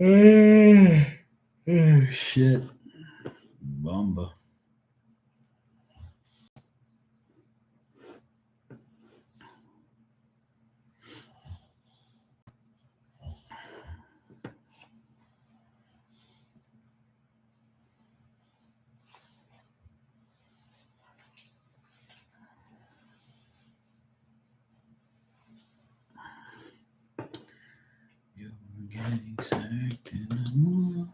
Oh, shit. Bumba. You're getting sacked in the morning.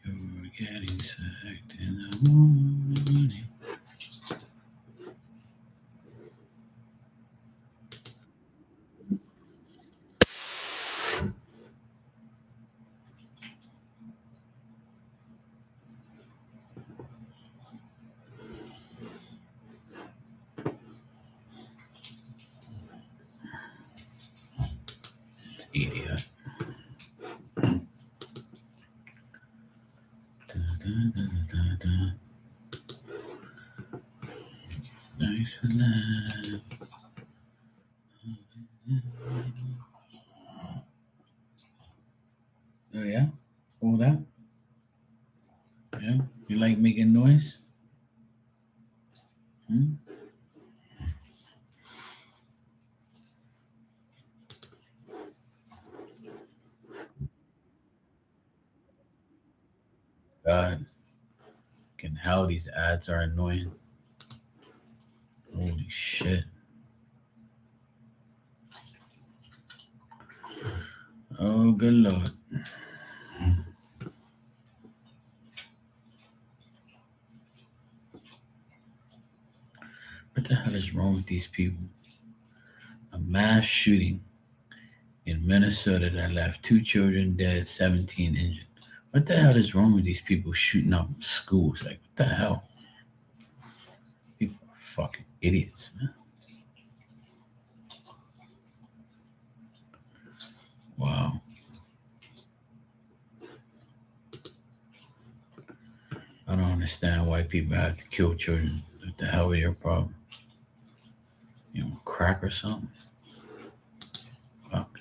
You're getting sacked in the morning. Idiot. Da, da, da, da, da. Thanks for that. Oh, yeah? All that? Yeah? You like making noise? Hmm? God, fucking hell, these ads are annoying. Holy shit. Oh, good lord. What the hell is wrong with these people? A mass shooting in Minnesota that left 2 children dead, 17 injured. What the hell is wrong with these people shooting up schools? Like, what the hell? People are fucking idiots, man. Wow. I don't understand why people have to kill children. What the hell is your problem? You know, crack or something? Fuck.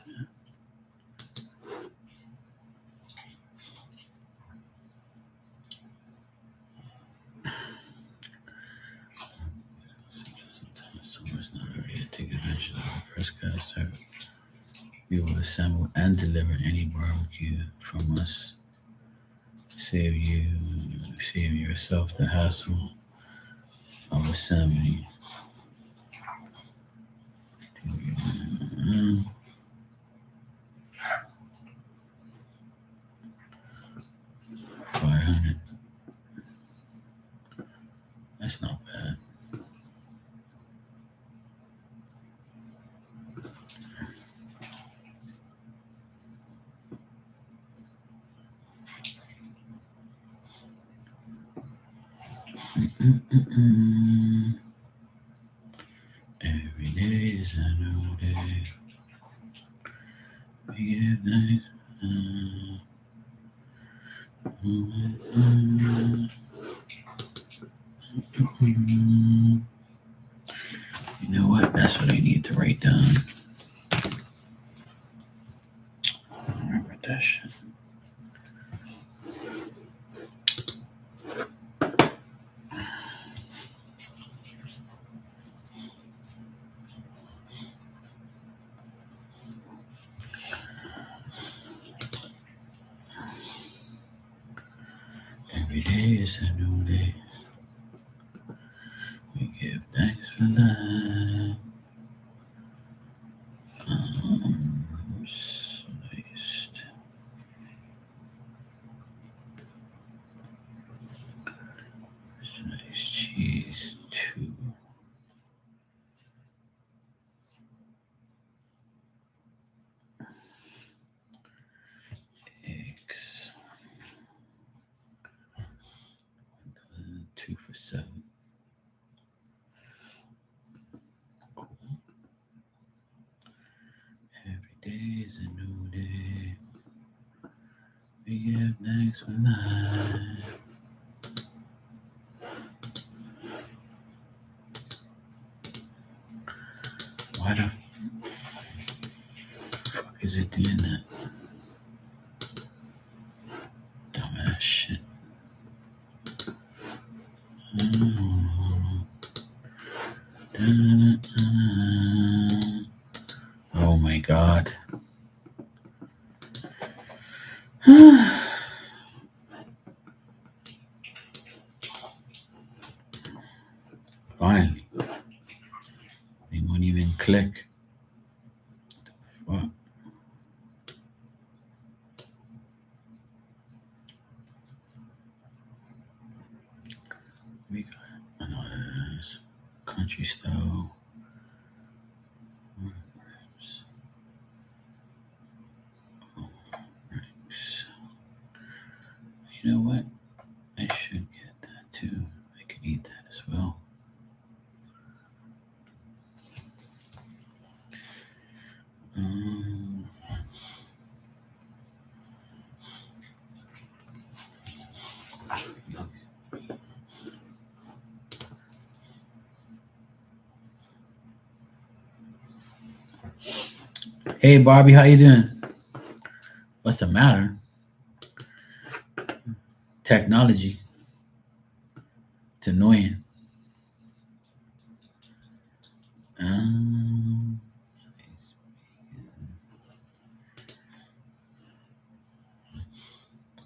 Someone's not ready to take advantage of the first guy service. We will assemble and deliver any barbecue from us. Save yourself the hassle of assembling. Mm, 500. That's not bad. Mm-mm-mm. Every day is a new day. We get nice. You know what? That's what I need to write down. Remember that shit. Every day is a new day. We give thanks for that. Sliced. Sliced cheese. day is a new day. We give thanks for life. Why the fuck is it doing that? Dumbass shit. Oh my god. Finally. They won't even click. What? We got another country style. You know what? I should get that too. I could eat that as well. Hey Barbie, how you doing? What's the matter? Technology. It's annoying.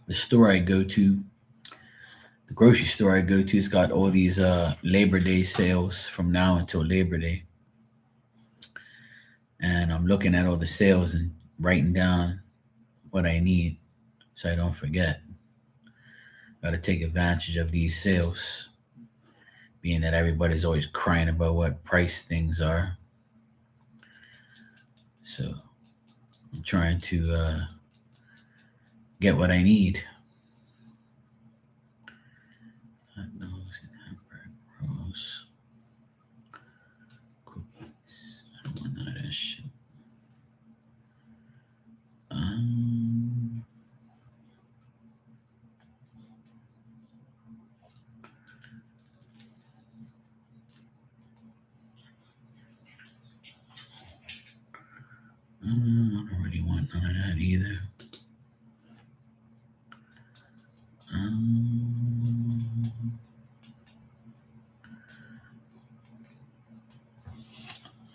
The store I go to, the grocery store I go to, it's got all these Labor Day sales from now until Labor Day. And I'm looking at all the sales and writing down what I need so I don't forget. Got to take advantage of these sales, being that everybody's always crying about what price things are. So I'm trying to get what I need. Hot dogs and hamburger rolls, cookies. I don't want none of that shit. I don't really want none of that either.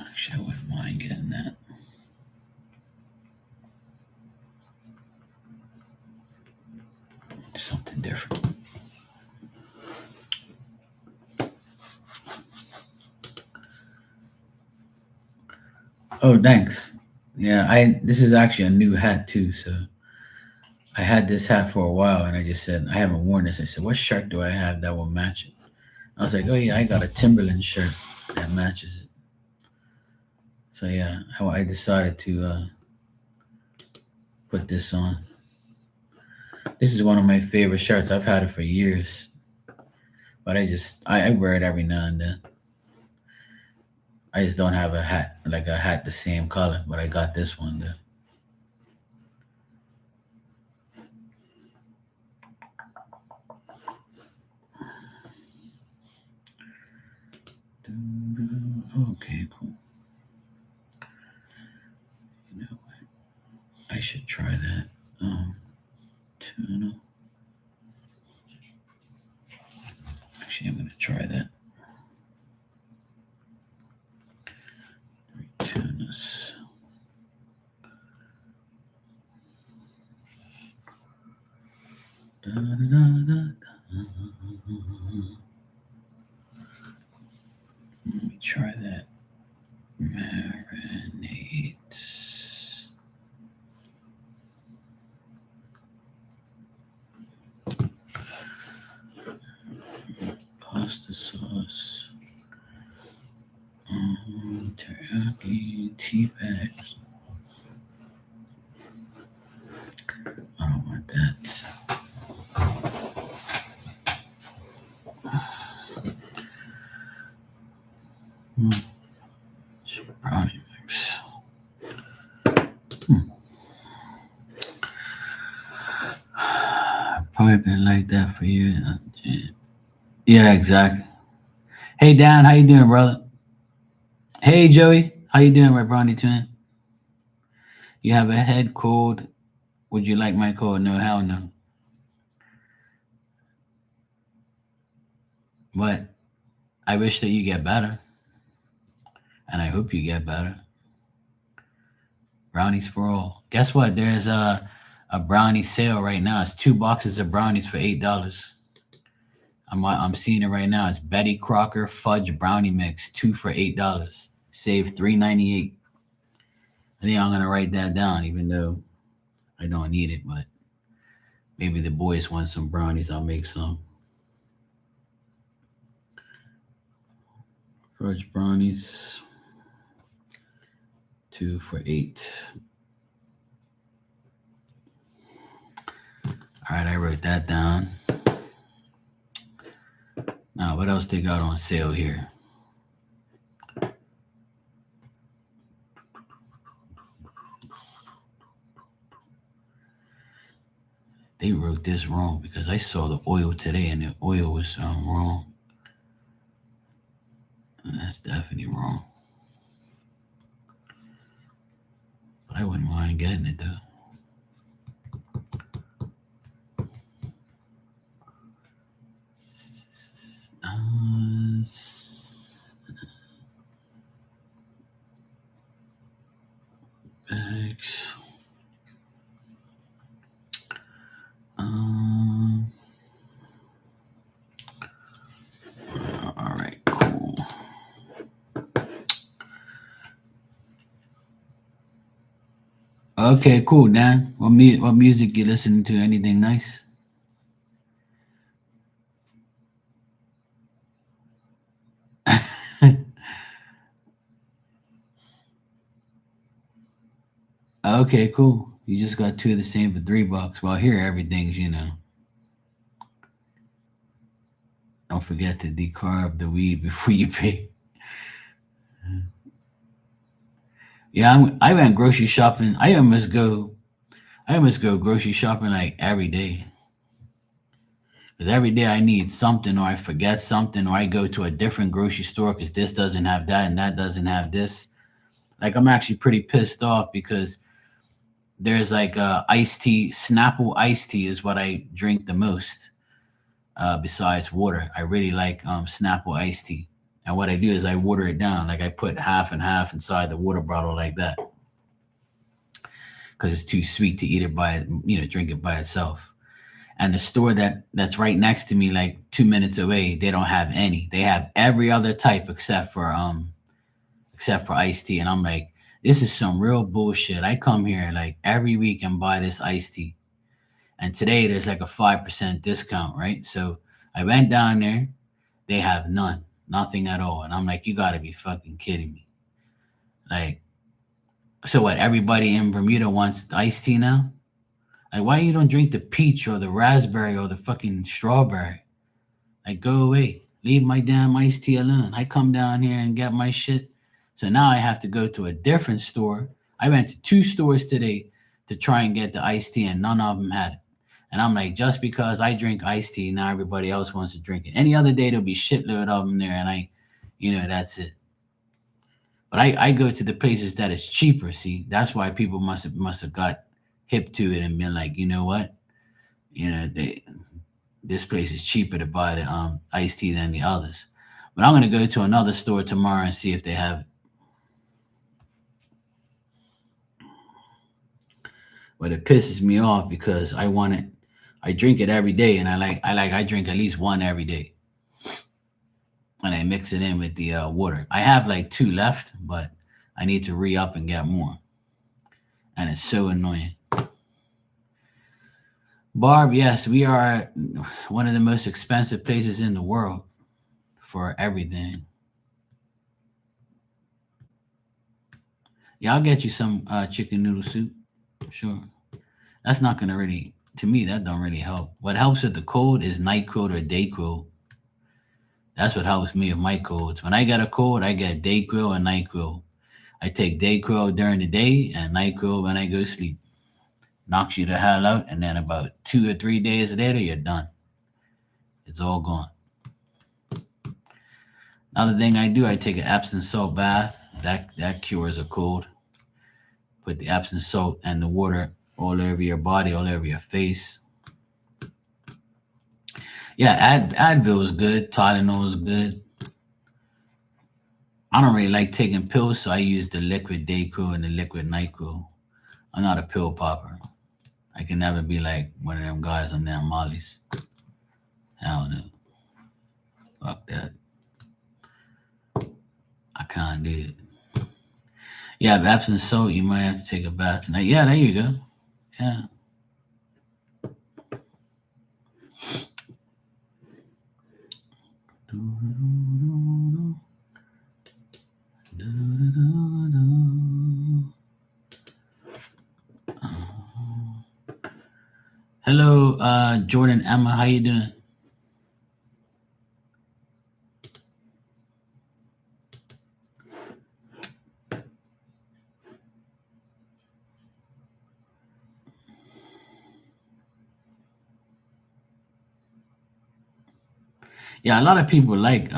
Actually, I wouldn't mind getting that. Something different. Oh, thanks. Yeah, this is actually a new hat too. So I had this hat for a while, and I just said I haven't worn this. I said, what shirt do I have that will match it? I was like, oh yeah, I got a Timberland shirt that matches it. So yeah, I decided to put this on. This is one of my favorite shirts. I've had it for years, but I wear it every now and then. I just don't have a hat the same color, but I got this one though. Okay, cool. You know what? I should try that. Tuna. Actually, I'm gonna try that. Tunas. Da, da, da, da. Let me try that. Marinades. Pasta sauce. Teriyaki tea bags. I don't want that. Brownie mix. Probably been like that for you. Yeah, exactly. Hey Dan, how you doing, brother? Hey Joey, how you doing, my brownie twin? You have a head cold. Would you like my cold? No, hell no. But I wish that you get better, and I hope you get better. Brownies for all. Guess what? There's a brownie sale right now. It's 2 boxes of brownies for $8. I'm seeing it right now. It's Betty Crocker fudge brownie mix, two for $8. Save $3.98. I think I'm gonna write that down, even though I don't need it. But maybe the boys want some brownies. I'll make some fudge brownies. Two for $8. All right, I wrote that down. Now, what else they got on sale here? They wrote this wrong because I saw the oil today and the oil was wrong. And that's definitely wrong. But I wouldn't mind getting it though. Bags. All right, cool. Okay, cool, Dan. What music you listening to? Anything nice? Okay, cool. You just got two of the same for $3. Well, here everything's, Don't forget to decarb the weed before you pay. Yeah, I went grocery shopping. I almost go grocery shopping like every day. Because every day I need something, or I forget something, or I go to a different grocery store because this doesn't have that and that doesn't have this. Like I'm actually pretty pissed off because there's like iced tea, Snapple iced tea is what I drink the most. Besides water, I really like Snapple iced tea. And what I do is I water it down. Like I put half and half inside the water bottle like that because it's too sweet to eat it drink it by itself. And the store that's right next to me, like 2 minutes away, they don't have any. They have every other type except for iced tea. And I'm like, this is some real bullshit. I come here like every week and buy this iced tea. And today there's like a 5% discount, right? So I went down there, they have none, nothing at all. And I'm like, you gotta be fucking kidding me. Like, so what, everybody in Bermuda wants iced tea now? Like, why you don't drink the peach or the raspberry or the fucking strawberry? Like, go away. Leave my damn iced tea alone. I come down here and get my shit. So now I have to go to a different store. I went to 2 stores today to try and get the iced tea, and none of them had it. And I'm like, just because I drink iced tea, now everybody else wants to drink it. Any other day, there'll be shitload of them there, and that's it. But I go to the places that is cheaper. See, that's why people must have got hip to it and been like, you know what, they this place is cheaper to buy the iced tea than the others. But I'm gonna go to another store tomorrow and see if they have it. But it pisses me off because I want it. I drink it every day, and I drink at least one every day, and I mix it in with the water. I have like 2 left, but I need to re up and get more, and it's so annoying. Barb, yes, we are one of the most expensive places in the world for everything. Yeah, I'll get you some chicken noodle soup. Sure. That's not gonna really, to me, that don't really help. What helps with the cold is NyQuil or Dayquil. That's what helps me with my colds. When I get a cold, I get Dayquil and NyQuil. I take Dayquil during the day and NyQuil when I go to sleep. Knocks you the hell out, and then about 2 or 3 days later, you're done. It's all gone. Another thing I do, I take an Epsom salt bath. That cures a cold. Put the Epsom salt and the water all over your body, all over your face. Yeah, Advil is good. Tylenol is good. I don't really like taking pills, so I use the liquid Dayquil and the liquid NyQuil. I'm not a pill popper. I can never be like one of them guys on damn Molly's. Hell no. Fuck that. I can't do it. Yeah, if Epsom salt, you might have to take a bath tonight. Yeah, there you go. Yeah. Hello, Jordan Emma. How you doing? Yeah, a lot of people like.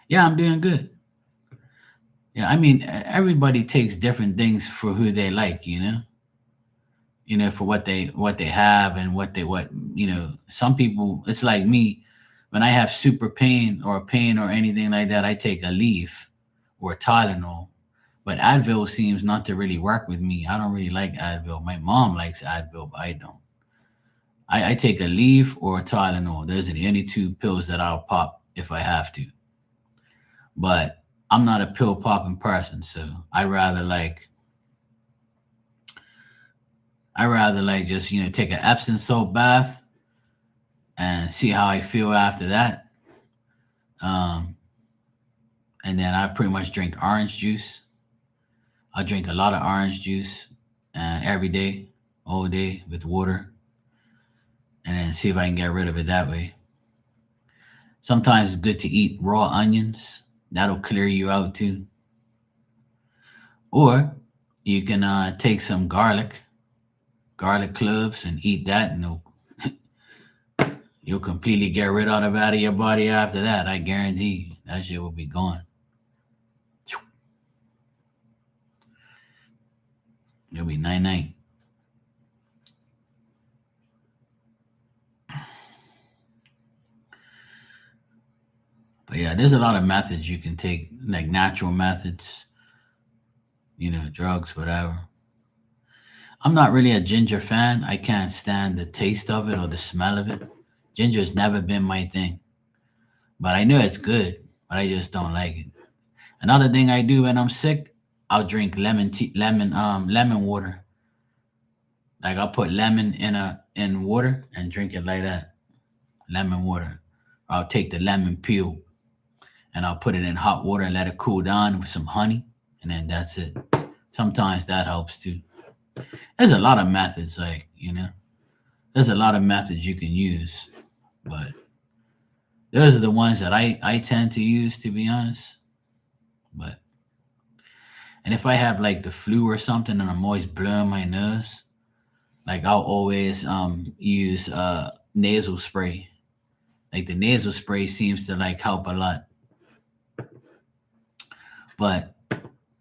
Yeah, I'm doing good. Yeah, I mean, everybody takes different things for who they like. For what they have and what. Some people, it's like me. When I have super pain or anything like that, I take a leaf or Tylenol. But Advil seems not to really work with me. I don't really like Advil. My mom likes Advil, but I don't. I take a leaf or a Tylenol. Those are the only two pills that I'll pop if I have to. But I'm not a pill popping person, so I rather like just take an Epsom salt bath and see how I feel after that. Um, and then I pretty much drink orange juice. I drink a lot of orange juice every day, all day with water, and then see if I can get rid of it that way. Sometimes it's good to eat raw onions. That'll clear you out too. Or you can take some garlic cloves, and eat that, and you'll completely get rid of it out of your body after that. I guarantee you, that shit will be gone. It'll be night night. But yeah, there's a lot of methods you can take, like natural methods, drugs, whatever. I'm not really a ginger fan. I can't stand the taste of it or the smell of it. Ginger's never been my thing, but I know it's good, but I just don't like it. Another thing I do when I'm sick, I'll drink lemon tea, lemon water. Like I'll put lemon in water and drink it like that. Lemon water. I'll take the lemon peel and I'll put it in hot water and let it cool down with some honey, and then that's it. Sometimes that helps too. There's a lot of methods, there's a lot of methods you can use, but those are the ones that I tend to use, to be honest. But and if I have like the flu or something and I'm always blowing my nose, like I'll always use nasal spray. Like the nasal spray seems to like help a lot. But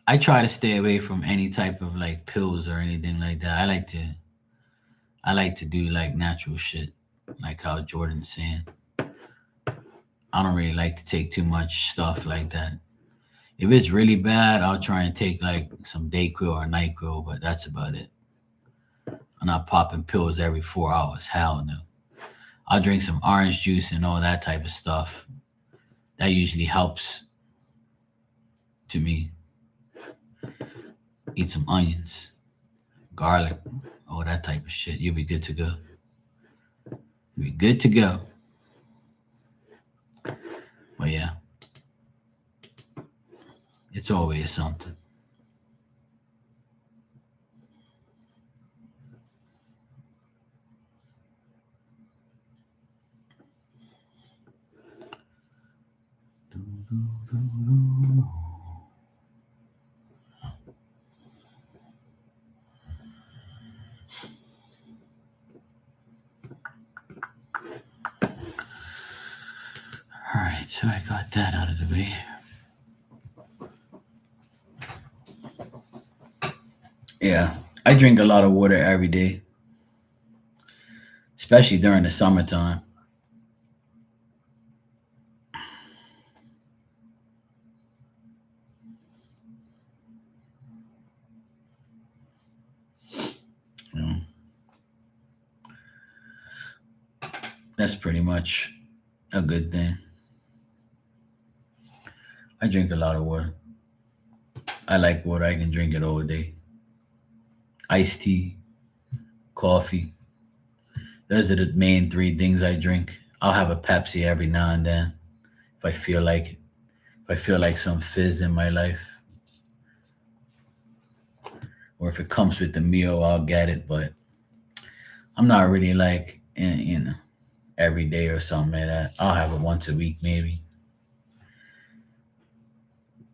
I try to stay away from any type of like pills or anything like that. I like to do like natural shit, like how Jordan's saying. I don't really like to take too much stuff like that. If it's really bad, I'll try and take like some Dayquil or Nyquil, but that's about it. I'm not popping pills every 4 hours. Hell no. I'll drink some orange juice and all that type of stuff. That usually helps to me. Eat some onions, garlic, all that type of shit. You'll be good to go. You'll be good to go. But yeah, it's always something. All right, so I got that out of the way. Yeah, I drink a lot of water every day, especially during the summertime. You know, that's pretty much a good thing. I drink a lot of water. I like water. I can drink it all day. Iced tea, coffee. Those are the main three things I drink. I'll have a Pepsi every now and then if I feel like it. If I feel like some fizz in my life, or if it comes with the meal, I'll get it. But I'm not really like, every day or something like that. I'll have it once a week, maybe.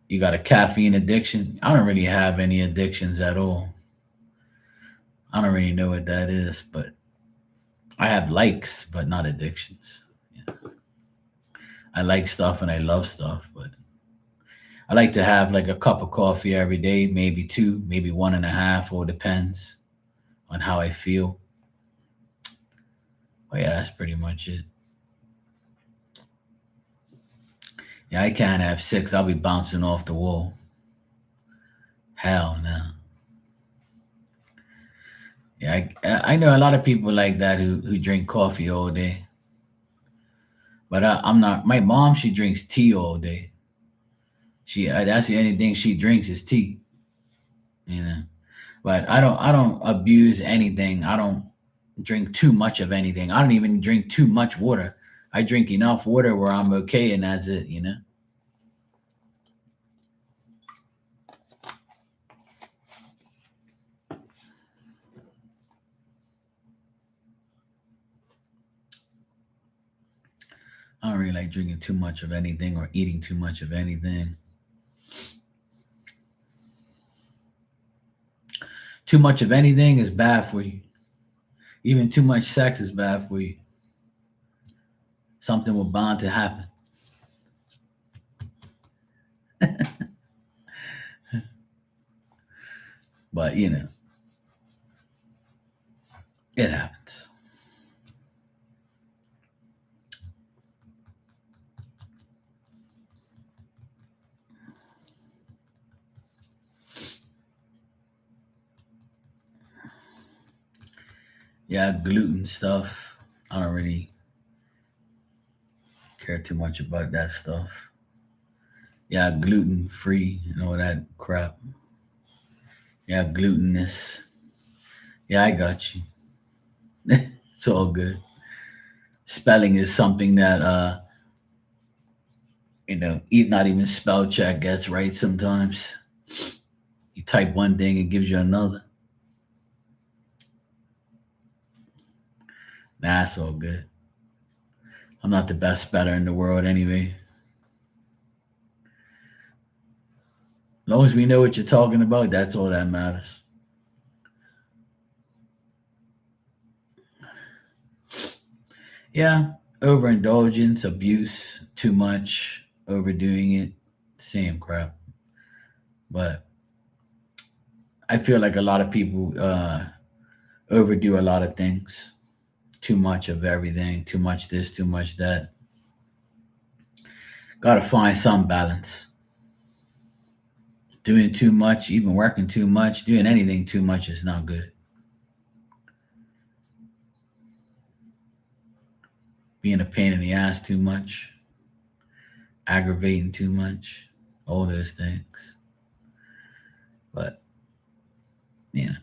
You got a caffeine addiction? I don't really have any addictions at all. I don't really know what that is, but I have likes, but not addictions. Yeah. I like stuff and I love stuff, but I like to have like a cup of coffee every day, maybe two, maybe one and a half, or depends on how I feel. But yeah, that's pretty much it. Yeah, I can't have six. I'll be bouncing off the wall. Hell no. Yeah, I know a lot of people like that who drink coffee all day, but I'm not. My mom, she drinks tea all day. That's the only thing she drinks is tea. You know, but I don't abuse anything. I don't drink too much of anything. I don't even drink too much water. I drink enough water where I'm okay, and that's it. I don't really like drinking too much of anything or eating too much of anything. Too much of anything is bad for you. Even too much sex is bad for you. Something will bound to happen. But it happens. Yeah, gluten stuff. I don't really care too much about that stuff. Yeah, gluten free and all that crap. Yeah, glutinous. Yeah, I got you. It's all good. Spelling is something that not even spell check gets right sometimes. You type one thing, it gives you another. Nah, it's all good. I'm not the best speller in the world anyway. As long as we know what you're talking about, that's all that matters. Yeah, overindulgence, abuse, too much, overdoing it, same crap. But I feel like a lot of people overdo a lot of things, too much of everything, too much this, too much that. Got to find some balance. Doing too much, even working too much, doing anything too much is not good. Being a pain in the ass too much, aggravating too much, all those things. But, you know,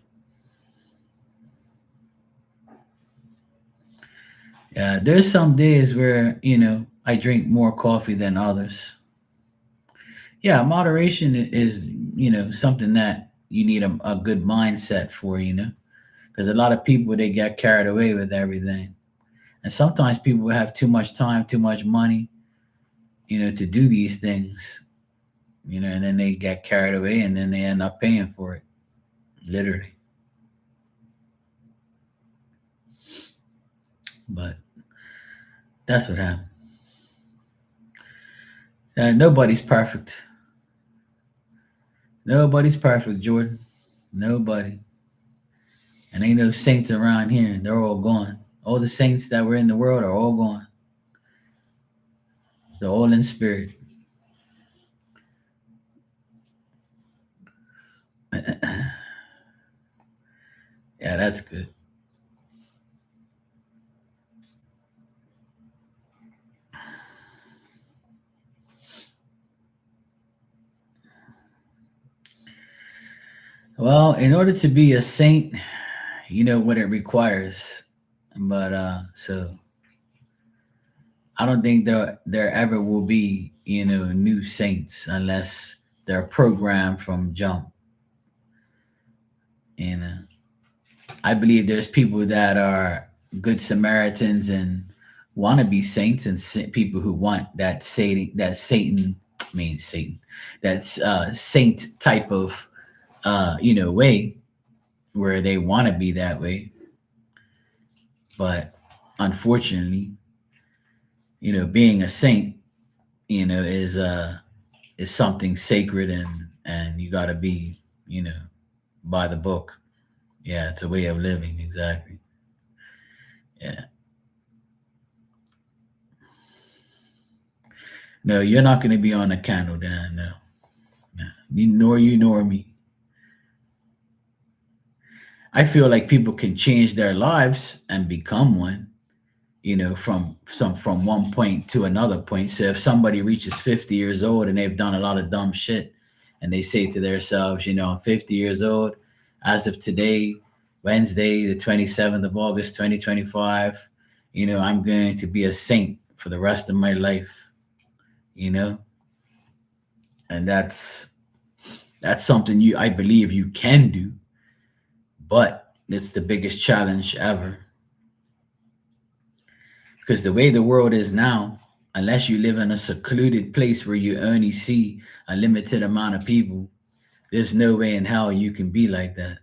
yeah, there's some days where, I drink more coffee than others. Yeah, moderation is, something that you need a good mindset for, because a lot of people, they get carried away with everything. And sometimes people have too much time, too much money, to do these things, and then they get carried away and then they end up paying for it, literally. But that's what happened. Nobody's perfect. Nobody's perfect, Jordan. Nobody. And ain't no saints around here. They're all gone. All the saints that were in the world are all gone. They're all in spirit. Yeah, that's good. Well, in order to be a saint, you know what it requires. But so I don't think there ever will be, new saints unless they're programmed from jump. And I believe there's people that are good Samaritans and want to be saints, and people who want Satan, that's saint type of way, where they want to be that way. But unfortunately, being a saint, is something sacred, and you got to be, you know, by the book. Yeah, it's a way of living. Exactly. Yeah. No, you're not going to be on the candle, Dan. No, no. Nor you nor me. I feel like people can change their lives and become one. From one point to another point. So if somebody reaches 50 years old and they've done a lot of dumb shit, and they say to themselves, I'm 50 years old, as of today, Wednesday, the 27th of August, 2025, I'm going to be a saint for the rest of my life, you know, and that's something I believe you can do, but it's the biggest challenge ever. Because the way the world is now, unless you live in a secluded place where you only see a limited amount of people, there's no way in hell you can be like that.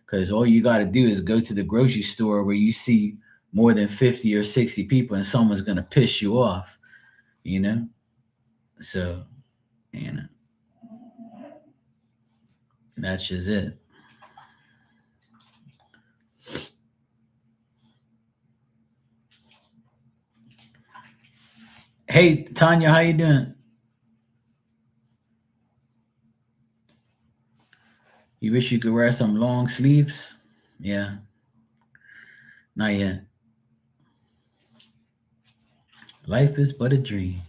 Because all you got to do is go to the grocery store where you see more than 50 or 60 people, and someone's going to piss you off, you know? So, you know, that's just it. Hey, Tanya, how you doing? You wish you could wear some long sleeves? Yeah, not yet. Life is but a dream.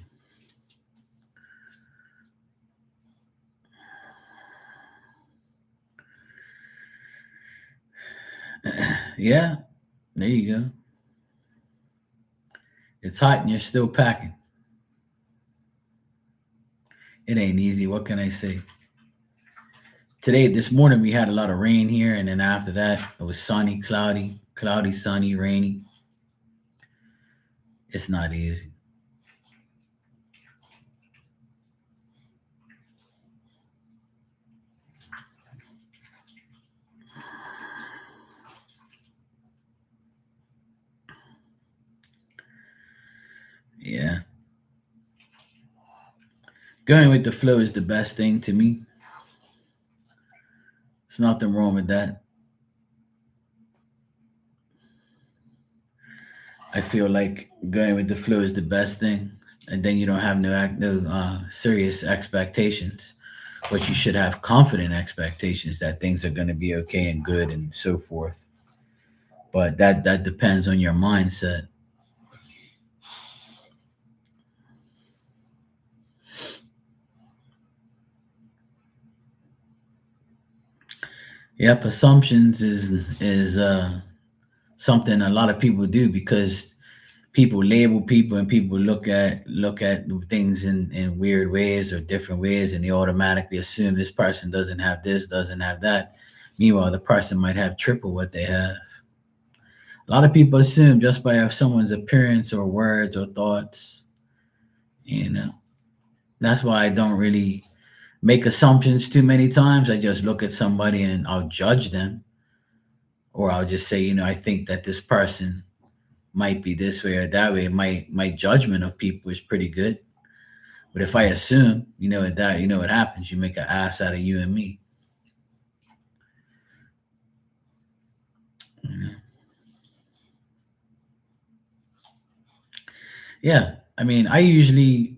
Yeah, there you go. It's hot and you're still packing. It ain't easy. What can I say? This morning, we had a lot of rain here, and then after that, it was sunny, cloudy, sunny, rainy. It's not easy. Yeah. Going with the flow is the best thing to me. There's nothing wrong with that. I feel like going with the flow is the best thing, and then you don't have no serious expectations, but you should have confident expectations that things are going to be okay and good and so forth. But that depends on your mindset. Yep, assumptions is something a lot of people do, because people label people, and people look at things in weird ways or different ways, and they automatically assume this person doesn't have this, doesn't have that. Meanwhile, the person might have triple what they have. A lot of people assume just by someone's appearance or words or thoughts. you know that's why I don't really make assumptions too many times. I just look at somebody and I'll judge them, or I'll just say, I think that this person might be this way or that way. My judgment of people is pretty good. But if I assume, you know what happens. You make an ass out of you and me. You know? Yeah. I mean, I usually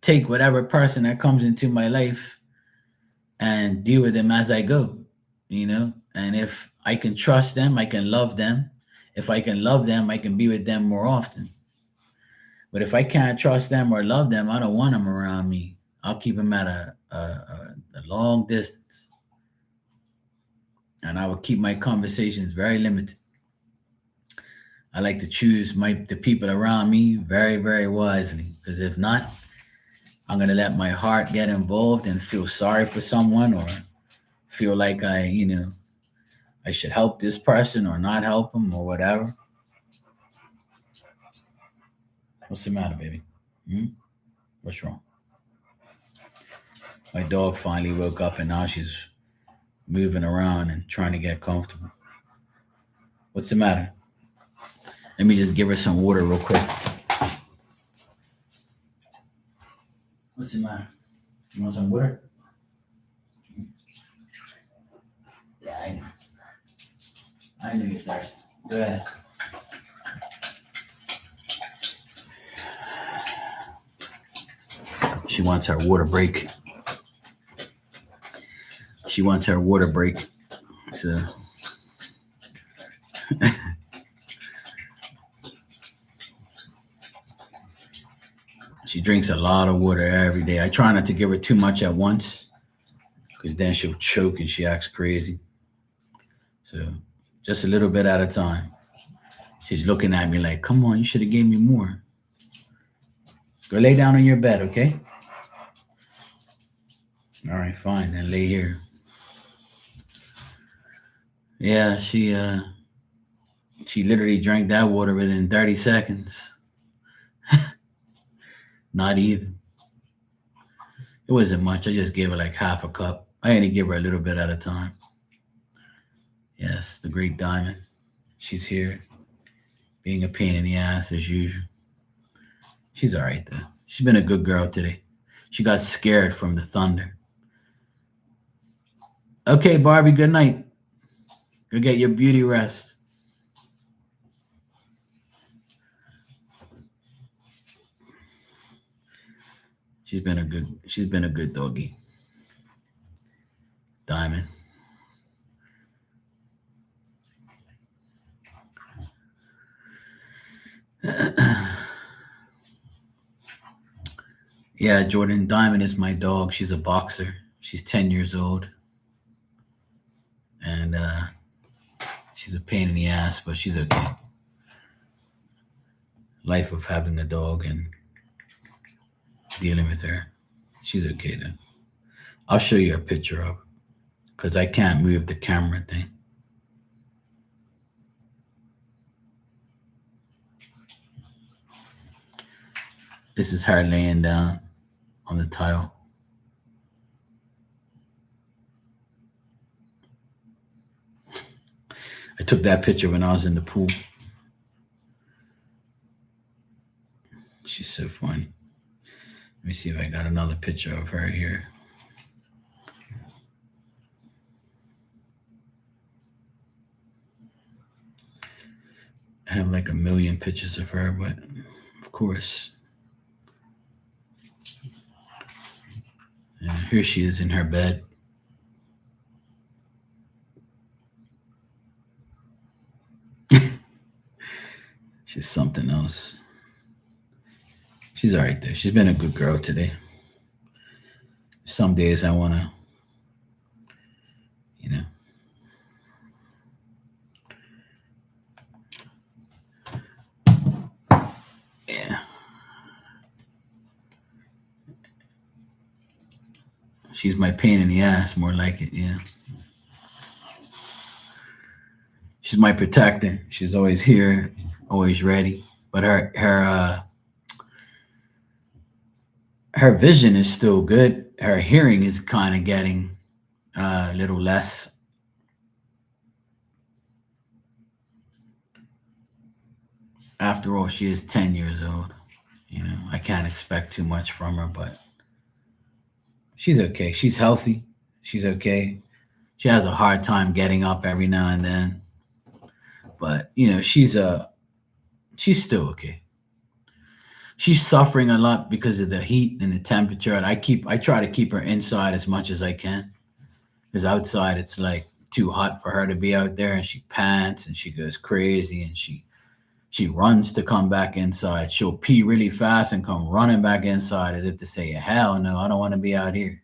take whatever person that comes into my life and deal with them as I go, And if I can trust them, I can love them. If I can love them, I can be with them more often. But if I can't trust them or love them, I don't want them around me. I'll keep them at a long distance, and I will keep my conversations very limited. I like to choose the people around me very, very wisely, because if not, I'm gonna let my heart get involved and feel sorry for someone, or feel like I should help this person or not help them or whatever. What's the matter, baby? Hmm? What's wrong? My dog finally woke up and now she's moving around and trying to get comfortable. What's the matter? Let me just give her some water real quick. What's the matter? You want some water? Yeah, I know. I know you're thirsty. Go ahead. She wants her water break. She wants her water break. So she drinks a lot of water every day. I try not to give her too much at once, because then she'll choke and she acts crazy. So just a little bit at a time. She's looking at me like, come on, you should have gave me more. Go lay down on your bed, okay? All right, fine. Then lay here. Yeah, she literally drank that water within 30 seconds. Not even. It wasn't much. I just gave her like half a cup. I only give her a little bit at a time. Yes, the great Diamond. She's here, being a pain in the ass as usual. She's all right though. She's been a good girl today. She got scared from the thunder. Okay, Barbie, good night. Go get your beauty rest. She's been a good doggy. Diamond. Yeah, Jordan, Diamond is my dog. She's a boxer. She's 10 years old. And she's a pain in the ass, but she's okay. Life of having a dog and dealing with her. She's okay then. I'll show you a picture of her, because I can't move the camera thing. This is her laying down on the tile. I took that picture when I was in the pool. She's so funny. Let me see if I got another picture of her here. I have like a million pictures of her, but of course, here she is in her bed. She's something else. She's all right there. She's been a good girl today. Some days I want to, you know, yeah. She's my pain in the ass, more like it, yeah. She's my protector. She's always here, always ready. But her vision is still good. Her hearing is kind of getting a little less. After all, she is 10 years old. I can't expect too much from her, but she's okay. She's healthy. She's okay. She has a hard time getting up every now and then, but she's still okay. She's suffering a lot because of the heat and the temperature, and I try to keep her inside as much as I can, because outside it's like too hot for her to be out there, and she pants and she goes crazy, and she runs to come back inside. She'll pee really fast and come running back inside as if to say, hell no, I don't want to be out here.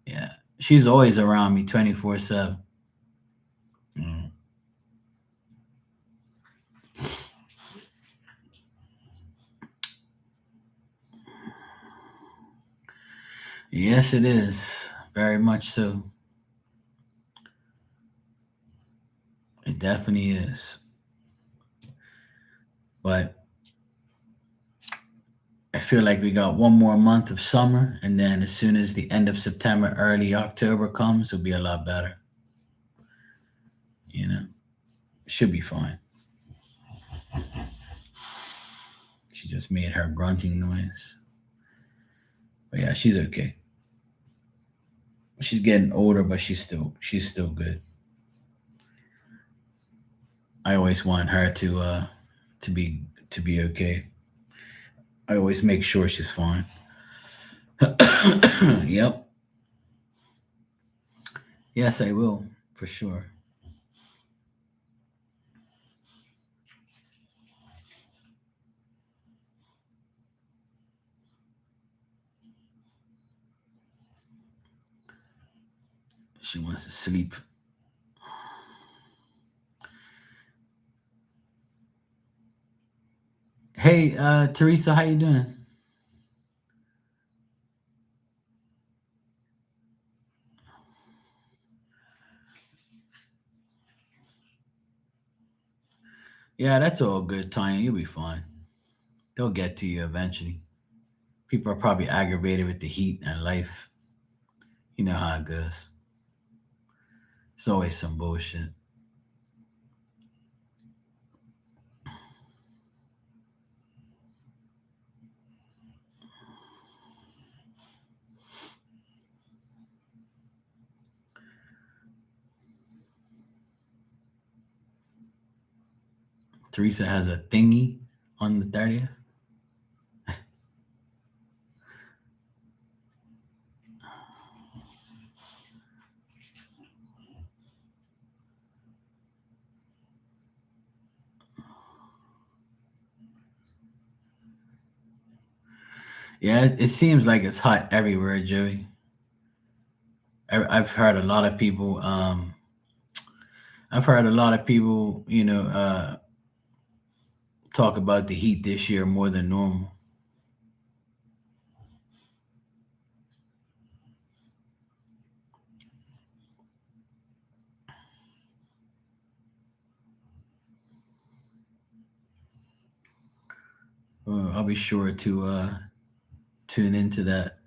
Yeah. She's always around me 24/7. Mm. Yes, it is. Very much so. It definitely is. But I feel like we got one more month of summer, and then as soon as the end of September, early October comes, it'll be a lot better. You know, should be fine. She just made her grunting noise. But yeah, she's okay. She's getting older, but she's still good. I always want her to be to be okay. I always make sure she's fine. Yep. Yes, I will for sure. She wants to sleep. Hey, Teresa, how you doing? Yeah, that's all good, Tanya. You'll be fine. They'll get to you eventually. People are probably aggravated with the heat and life. You know how it goes. It's always some bullshit. Teresa has a thingy on the 30th. Yeah, it seems like it's hot everywhere, Joey. I've heard a lot of people. I've heard a lot of people, talk about the heat this year more than normal. I'll be sure to tune into that.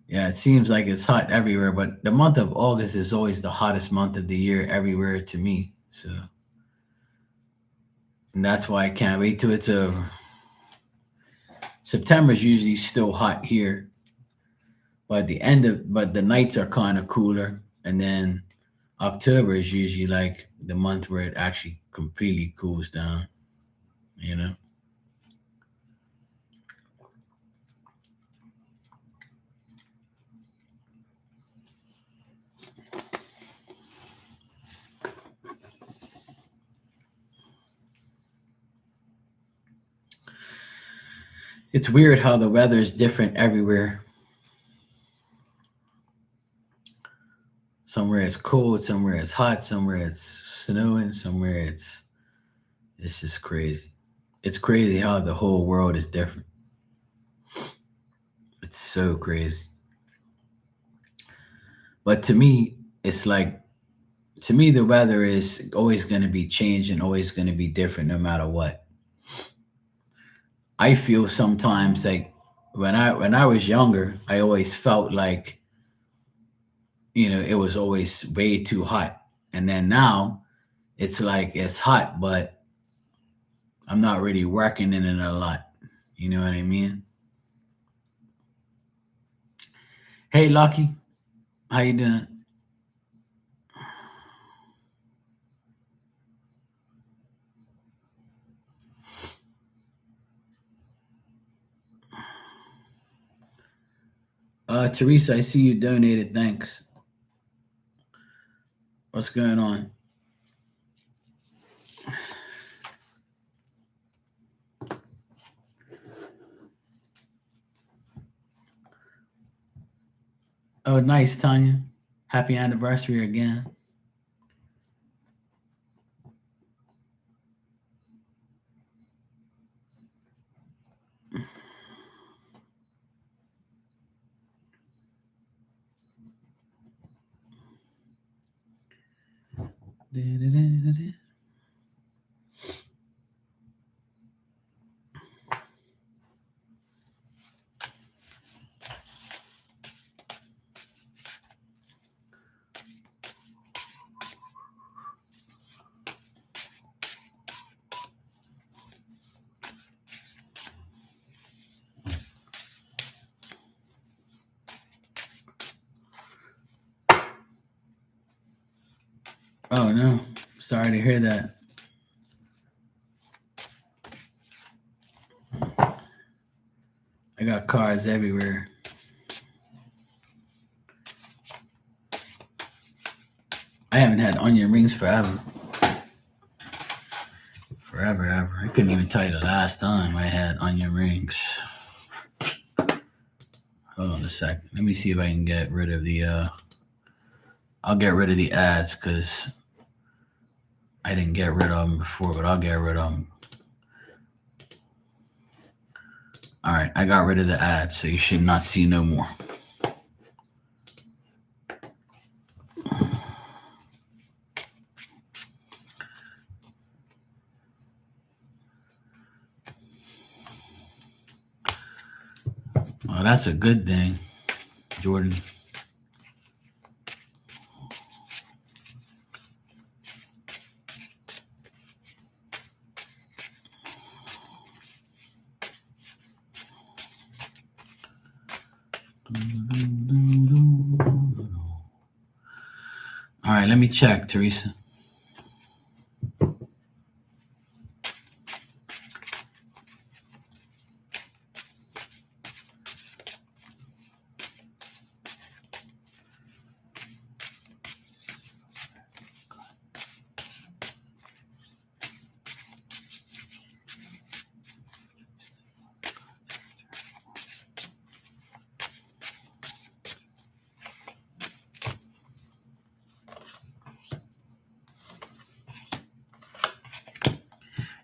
Yeah, it seems like it's hot everywhere, but the month of August is always the hottest month of the year everywhere to me. So, and that's why I can't wait till it's over. September's usually still hot here, but the nights are kind of cooler, and then October is usually like the month where it actually completely cools down. You know, it's weird how the weather is different everywhere. Somewhere it's cold, somewhere it's hot, somewhere it's snowing, somewhere it's just crazy. It's crazy how the whole world is different. It's so crazy. But to me, it's like to me the weather is always going to be changing, always going to be different no matter what. I feel sometimes like when I was younger, I always felt like, it was always way too hot. And then now it's like it's hot, but I'm not really working in it a lot. You know what I mean? Hey, Lucky, how you doing? Teresa, I see you donated. Thanks. What's going on? Oh, nice, Tanya. Happy anniversary again. Oh no, sorry to hear that. I got cars everywhere. I haven't had onion rings forever. Forever, ever. I couldn't even tell you the last time I had onion rings. Hold on a second. Let me see if I can get rid of the. I'll get rid of the ads because I didn't get rid of them before, but I'll get rid of them. All right, I got rid of the ads, so you should not see no more. Oh, that's a good thing, Jordan. All right, let me check, Teresa.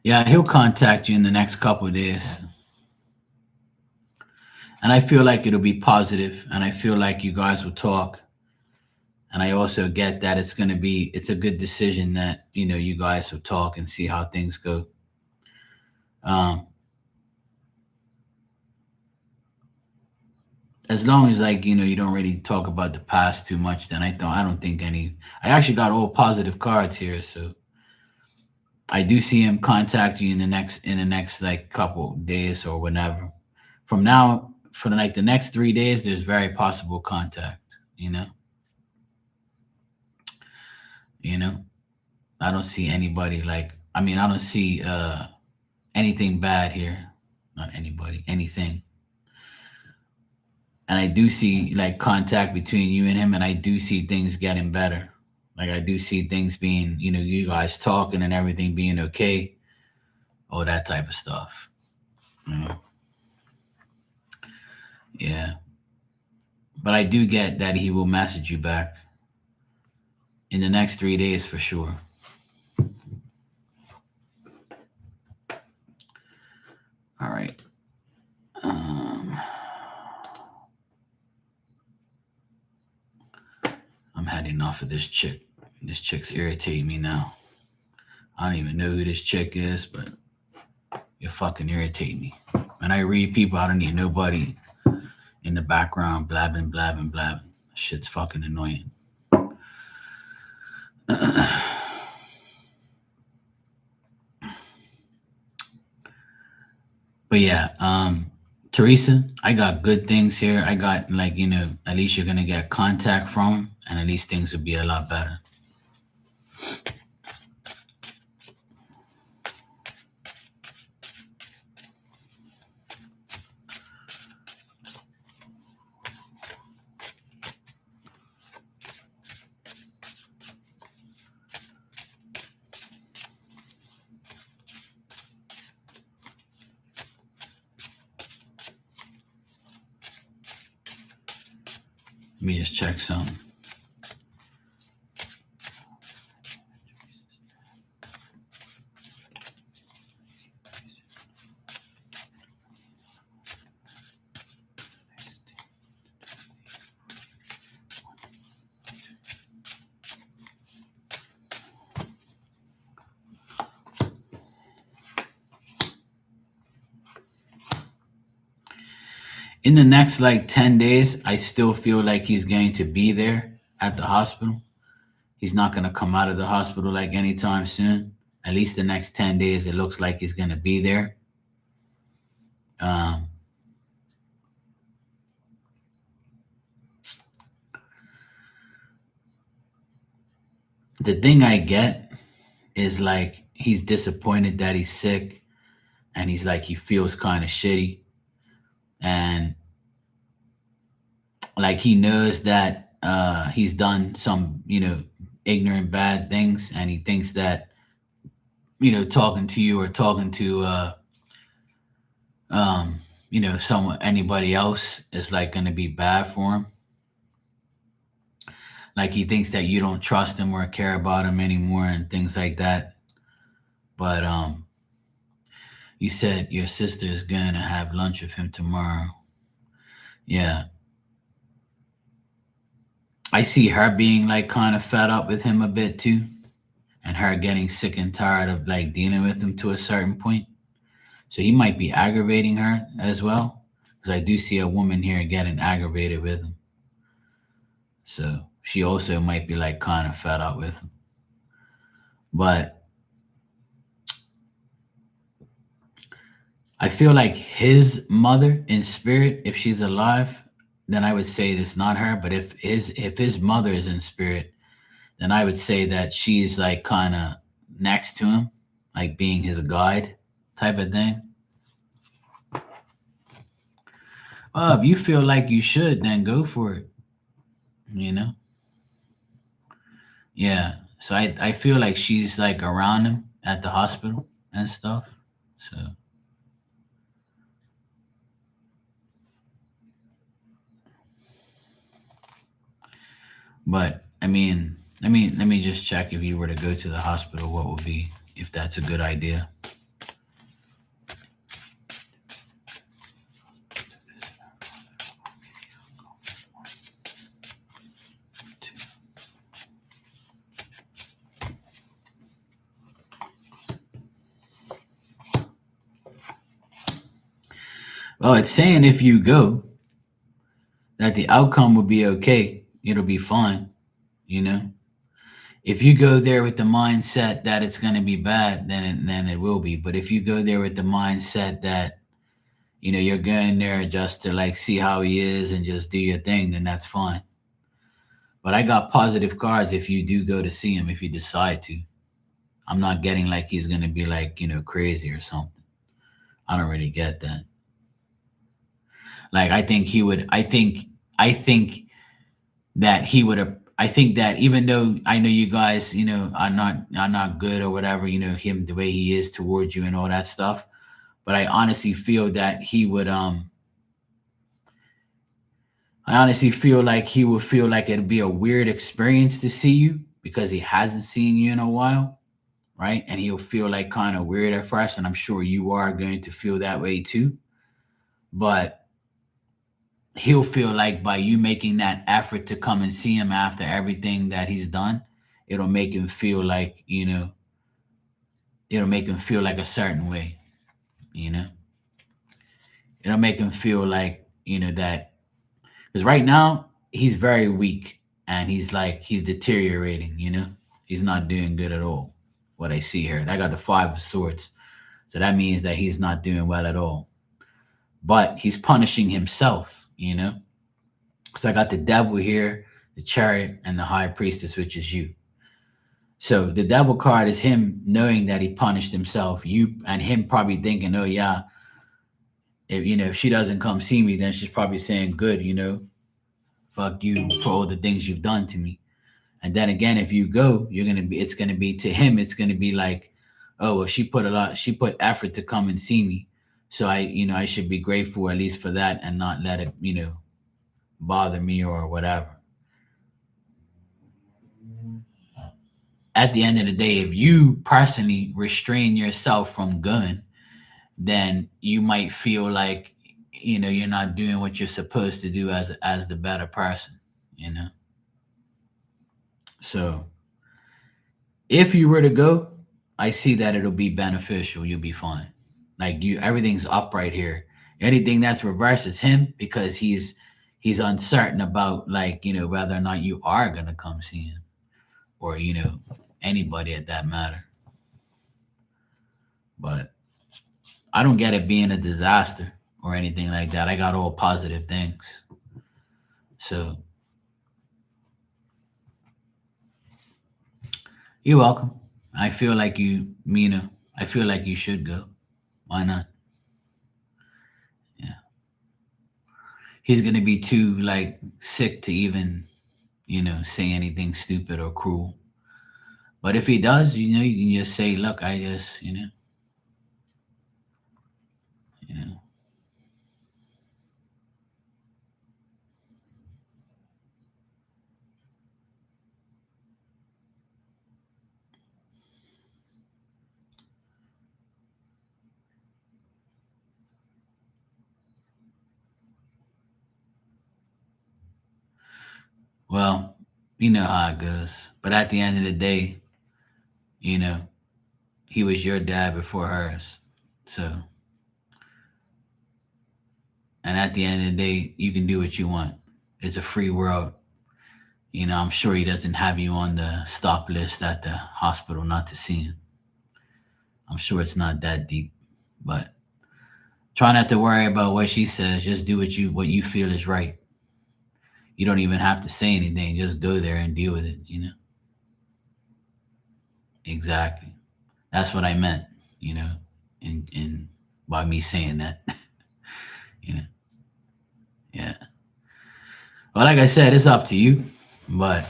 Yeah, he'll contact you in the next couple of days. And I feel like it'll be positive, and I feel like you guys will talk. And I also get that it's a good decision that, you guys will talk and see how things go. Um, as long as like, you don't really talk about the past too much, then I don't think I actually got all positive cards here, so I do see him contact you in the next like couple days or whenever. From now for the next 3 days, there's very possible contact. You know, you know. I don't see anybody like. I mean, I don't see anything bad here. Not anybody, anything. And I do see like contact between you and him, and I do see things getting better. Like I do see things being, you guys talking and everything being okay, all that type of stuff. You know, yeah. But I do get that he will message you back in the next 3 days for sure. All right. Um, I'm had enough of this chick. This chick's irritating me now. I don't even know who this chick is, but you're fucking irritating me. When I read people, I don't need nobody in the background blabbing, blabbing, blabbing. Shit's fucking annoying. But yeah, Teresa, I got good things here. I got like, at least you're gonna get contact from him, and at least things will be a lot better. Let me just check something. In the next like 10 days, I still feel like he's going to be there at the hospital. He's not going to come out of the hospital like anytime soon. At least the next 10 days, it looks like he's going to be there. Um, the thing I get is like he's disappointed that he's sick, and he's like he feels kind of shitty, and like he knows that he's done some ignorant bad things, and he thinks that talking to you or talking to um someone, anybody else, is like going to be bad for him. Like he thinks that you don't trust him or care about him anymore and things like that. But you said your sister is going to have lunch with him tomorrow. Yeah, I see her being like kind of fed up with him a bit too, and her getting sick and tired of like dealing with him to a certain point. So he might be aggravating her as well, because I do see a woman here getting aggravated with him. So she also might be like kind of fed up with him. But I feel like his mother in spirit, if she's alive, then I would say it's not her. But if his mother is in spirit, then I would say that she's like kind of next to him, like being his guide type of thing. If you feel like you should, then go for it. You know? Yeah. So I feel like she's like around him at the hospital and stuff. So, but I mean, let me just check if you were to go to the hospital, what would be if that's a good idea. Well, it's saying if you go, that the outcome will be okay. It'll be fine. You know, if you go there with the mindset that it's going to be bad, then it will be. But if you go there with the mindset that you're going there just to like see how he is and just do your thing, then that's fine. But I got positive cards if you do go to see him, if you decide to. I'm not getting like he's going to be like crazy or something. I don't really get that. Like I think he would. I think that he would have. I think that even though I know you guys, are not good or whatever, him the way he is towards you and all that stuff. But I honestly feel that he would. I honestly feel like he would feel like it'd be a weird experience to see you because he hasn't seen you in a while, right? And he'll feel like kind of weird at first, and I'm sure you are going to feel that way too. But he'll feel like by you making that effort to come and see him after everything that he's done, it'll make him feel like, it'll make him feel like a certain way, you know? It'll make him feel like, that because right now he's very weak and he's deteriorating, He's not doing good at all. What I see here. I got the five of swords. So that means that he's not doing well at all. but he's punishing himself, So I got the devil here, the chariot, and the high priestess, which is you. So the devil card is him knowing that he punished himself, you and him probably thinking, oh yeah, if she doesn't come see me, then she's probably saying, good, fuck you for all the things you've done to me. And then again, if you go, it's gonna be to him, it's gonna be like, oh well, she put effort to come and see me. So I should be grateful at least for that and not let it, bother me or whatever. At the end of the day, if you personally restrain yourself from going, then you might feel like you're not doing what you're supposed to do as the better person, you know. So if you were to go, I see that it'll be beneficial. You'll be fine. Like everything's upright here. Anything that's reversed is him because he's uncertain about like whether or not you are gonna come see him or anybody at that matter. But I don't get it being a disaster or anything like that. I got all positive things. So you're welcome. I feel like I feel like you should go. Why not? Yeah. He's gonna be too like sick to even, say anything stupid or cruel. But if he does, you can just say, look, I just, you know. Well, you know how it goes. But at the end of the day, you know, he was your dad before hers. So, and at the end of the day, you can do what you want. It's a free world. I'm sure he doesn't have you on the stop list at the hospital not to see him. I'm sure it's not that deep. But try not to worry about what she says. Just do what you feel is right. You don't even have to say anything. Just go there and deal with it. Exactly. That's what I meant, you know, in by me saying that. you know. Yeah. Well, like I said, it's up to you. But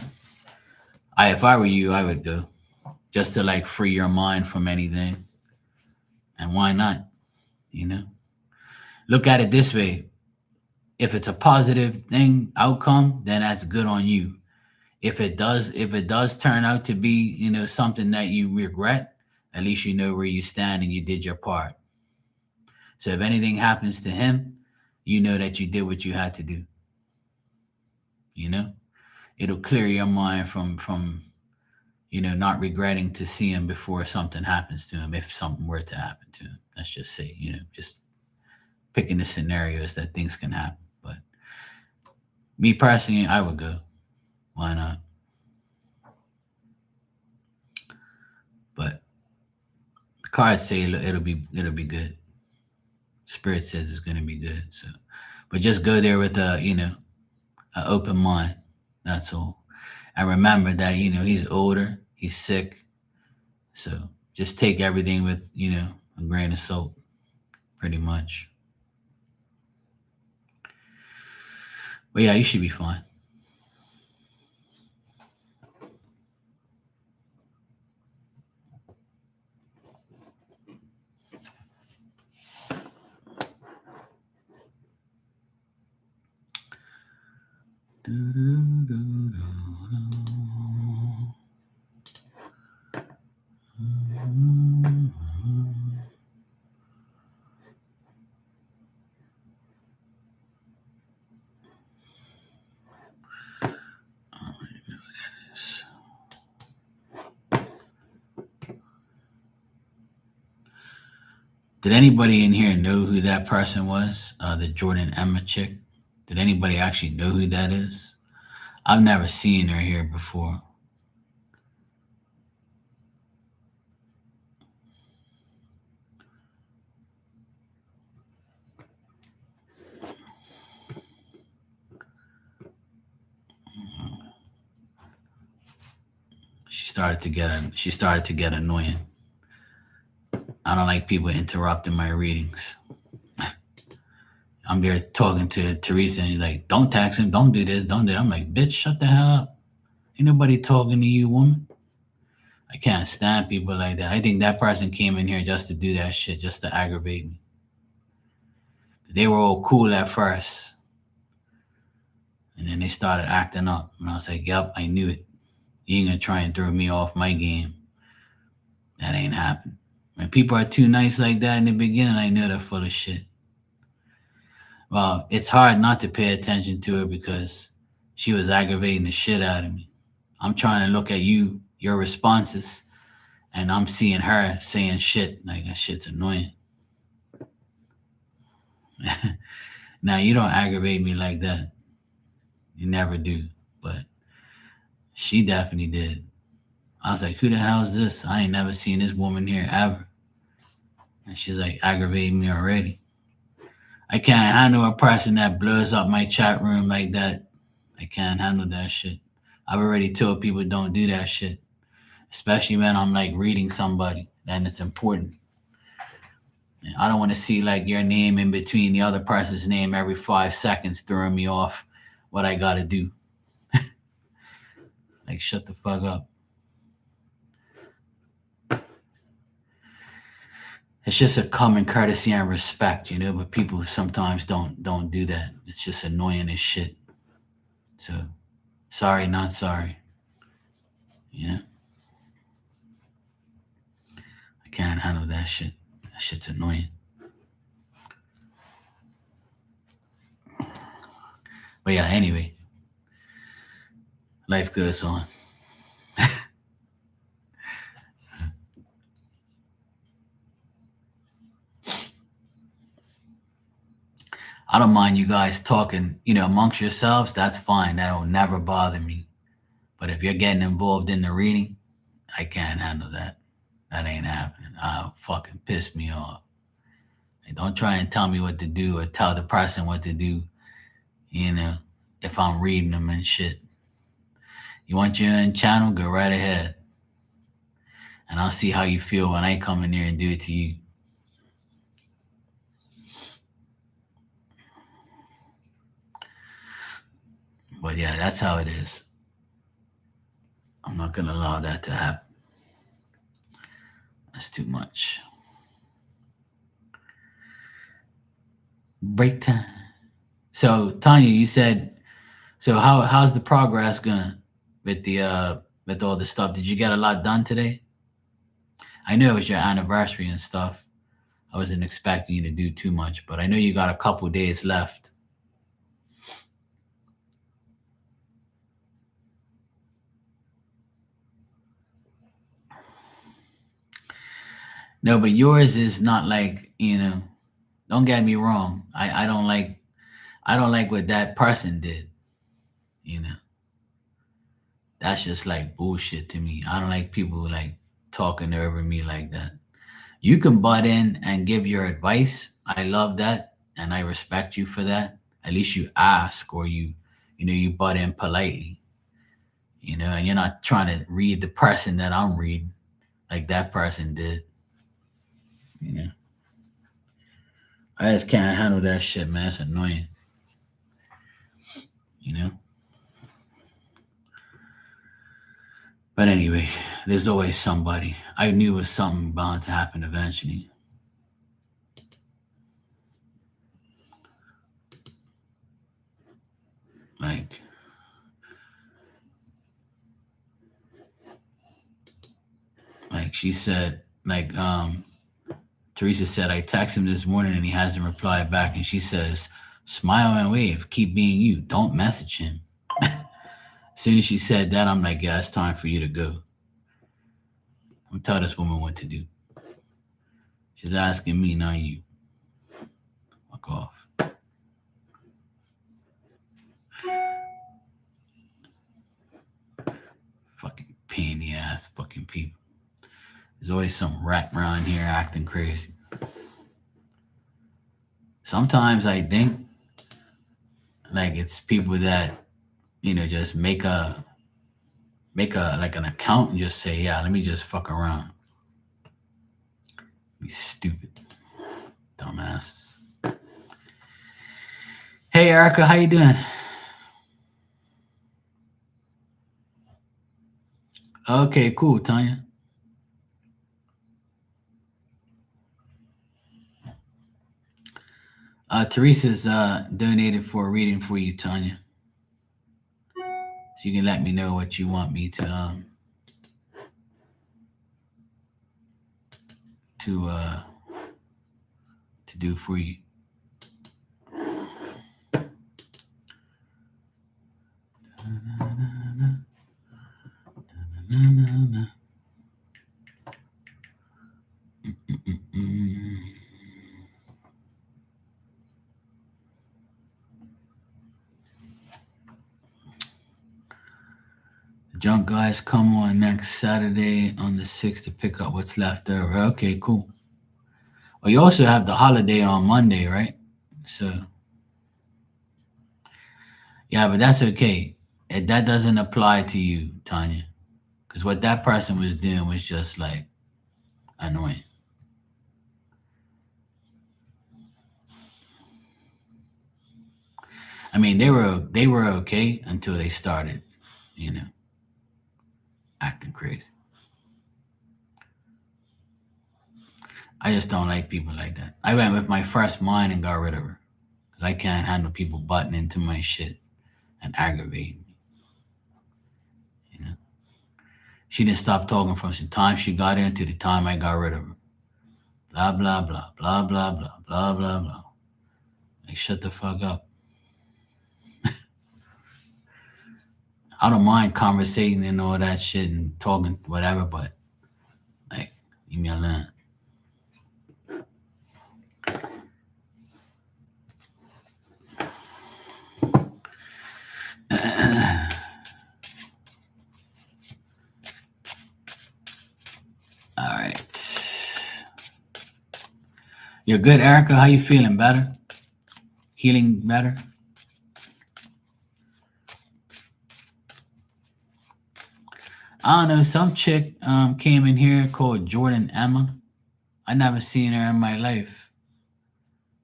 if I were you, I would go just to like free your mind from anything. And why not? You know, look at it this way: if it's a positive thing outcome, then that's good on you. If it does turn out to be something that you regret, at least you know where you stand and you did your part. So if anything happens to him, you know that you did what you had to do. You know, it'll clear your mind from not regretting to see him before something happens to him. If something were to happen to him, let's just say, just picking the scenarios that things can happen. But me personally, I would go. Why not? But the cards say it'll be good. Spirit says it's gonna be good. So, but just go there with an open mind. That's all. And remember that he's older, he's sick, so just take everything with a grain of salt, pretty much. But yeah, you should be fine. Did anybody in here know who that person was? The Jordan Emma chick. Did anybody actually know who that is? I've never seen her here before. she started to get annoying. I don't like people interrupting my readings. I'm there talking to Teresa and he's like, don't tax him, don't do this, don't do that. I'm like, bitch, shut the hell up. Ain't nobody talking to you, woman. I can't stand people like that. I think that person came in here just to do that shit, just to aggravate me. They were all cool at first. And then they started acting up. And I was like, yep, I knew it. You ain't gonna try and throw me off my game. That ain't happening. When people are too nice like that in the beginning, I know they're full of shit. Well, it's hard not to pay attention to her because she was aggravating the shit out of me. I'm trying to look at your responses, and I'm seeing her saying shit. Like, that shit's annoying. Now, you don't aggravate me like that. You never do. But she definitely did. I was like, who the hell is this? I ain't never seen this woman here ever. And she's like aggravating me already. I can't handle a person that blows up my chat room like that. I can't handle that shit. I've already told people don't do that shit. Especially when I'm like reading somebody and it's important. And I don't want to see like your name in between the other person's name every 5 seconds throwing me off what I gotta do. Like, shut the fuck up. It's just a common courtesy and respect, but people sometimes don't do that. It's just annoying as shit. So, sorry, not sorry. Yeah. I can't handle that shit. That shit's annoying. But yeah, anyway. Life goes on. I don't mind you guys talking, amongst yourselves. That's fine. That'll never bother me. But if you're getting involved in the reading, I can't handle that. That ain't happening. I'll fucking piss me off. And don't try and tell me what to do or tell the person what to do, if I'm reading them and shit. You want your own channel? Go right ahead. And I'll see how you feel when I come in there and do it to you. But yeah, that's how it is. I'm not going to allow that to happen. That's too much. Break time. So Tanya, you said, so how's the progress going with all the stuff? Did you get a lot done today? I know it was your anniversary and stuff. I wasn't expecting you to do too much, but I know you got a couple days left. No, but yours is not like, don't get me wrong. I don't like what that person did, you know. That's just like bullshit to me. I don't like people like talking over me like that. You can butt in and give your advice. I love that and I respect you for that. At least you ask or you butt in politely, and you're not trying to read the person that I'm reading like that person did. Yeah. I just can't handle that shit, man. It's annoying. You know? But anyway, there's always somebody. I knew it was something bound to happen eventually. Like she said, Teresa said, I texted him this morning and he hasn't replied back. And she says, smile and wave, keep being you. Don't message him. As soon as she said that, I'm like, yeah, it's time for you to go. I'm telling this woman what to do. She's asking me, not you. Fuck off. Fucking pain in the ass fucking people. There's always some rat around here acting crazy. Sometimes I think like it's people that, just make a make an account and just say, yeah, let me just fuck around. Be stupid, dumbasses. Hey, Erica, how you doing? Okay, cool, Tanya. Teresa's donated for a reading for you, Tanya. So you can let me know what you want me to do for you. Junk guys come on next Saturday on the 6th to pick up what's left over. Okay, cool. Well, you also have the holiday on Monday, right? So, yeah, but that's okay. That doesn't apply to you, Tanya. Because what that person was doing was just like annoying. I mean, they were okay until they started, you know, acting crazy. I just don't like people like that. I went with my first mind and got rid of her because I can't handle people butting into my shit and aggravating me. You know, she didn't stop talking from the time she got in to the time I got rid of her. Blah blah blah blah blah blah blah blah blah. Like, shut the fuck up. I don't mind conversating and all that shit and talking whatever, but like, leave me alone. All right. You're good, Erica. How you feeling? Better? Healing better? I don't know. Some chick came in here called Jordan Emma. I never seen her in my life.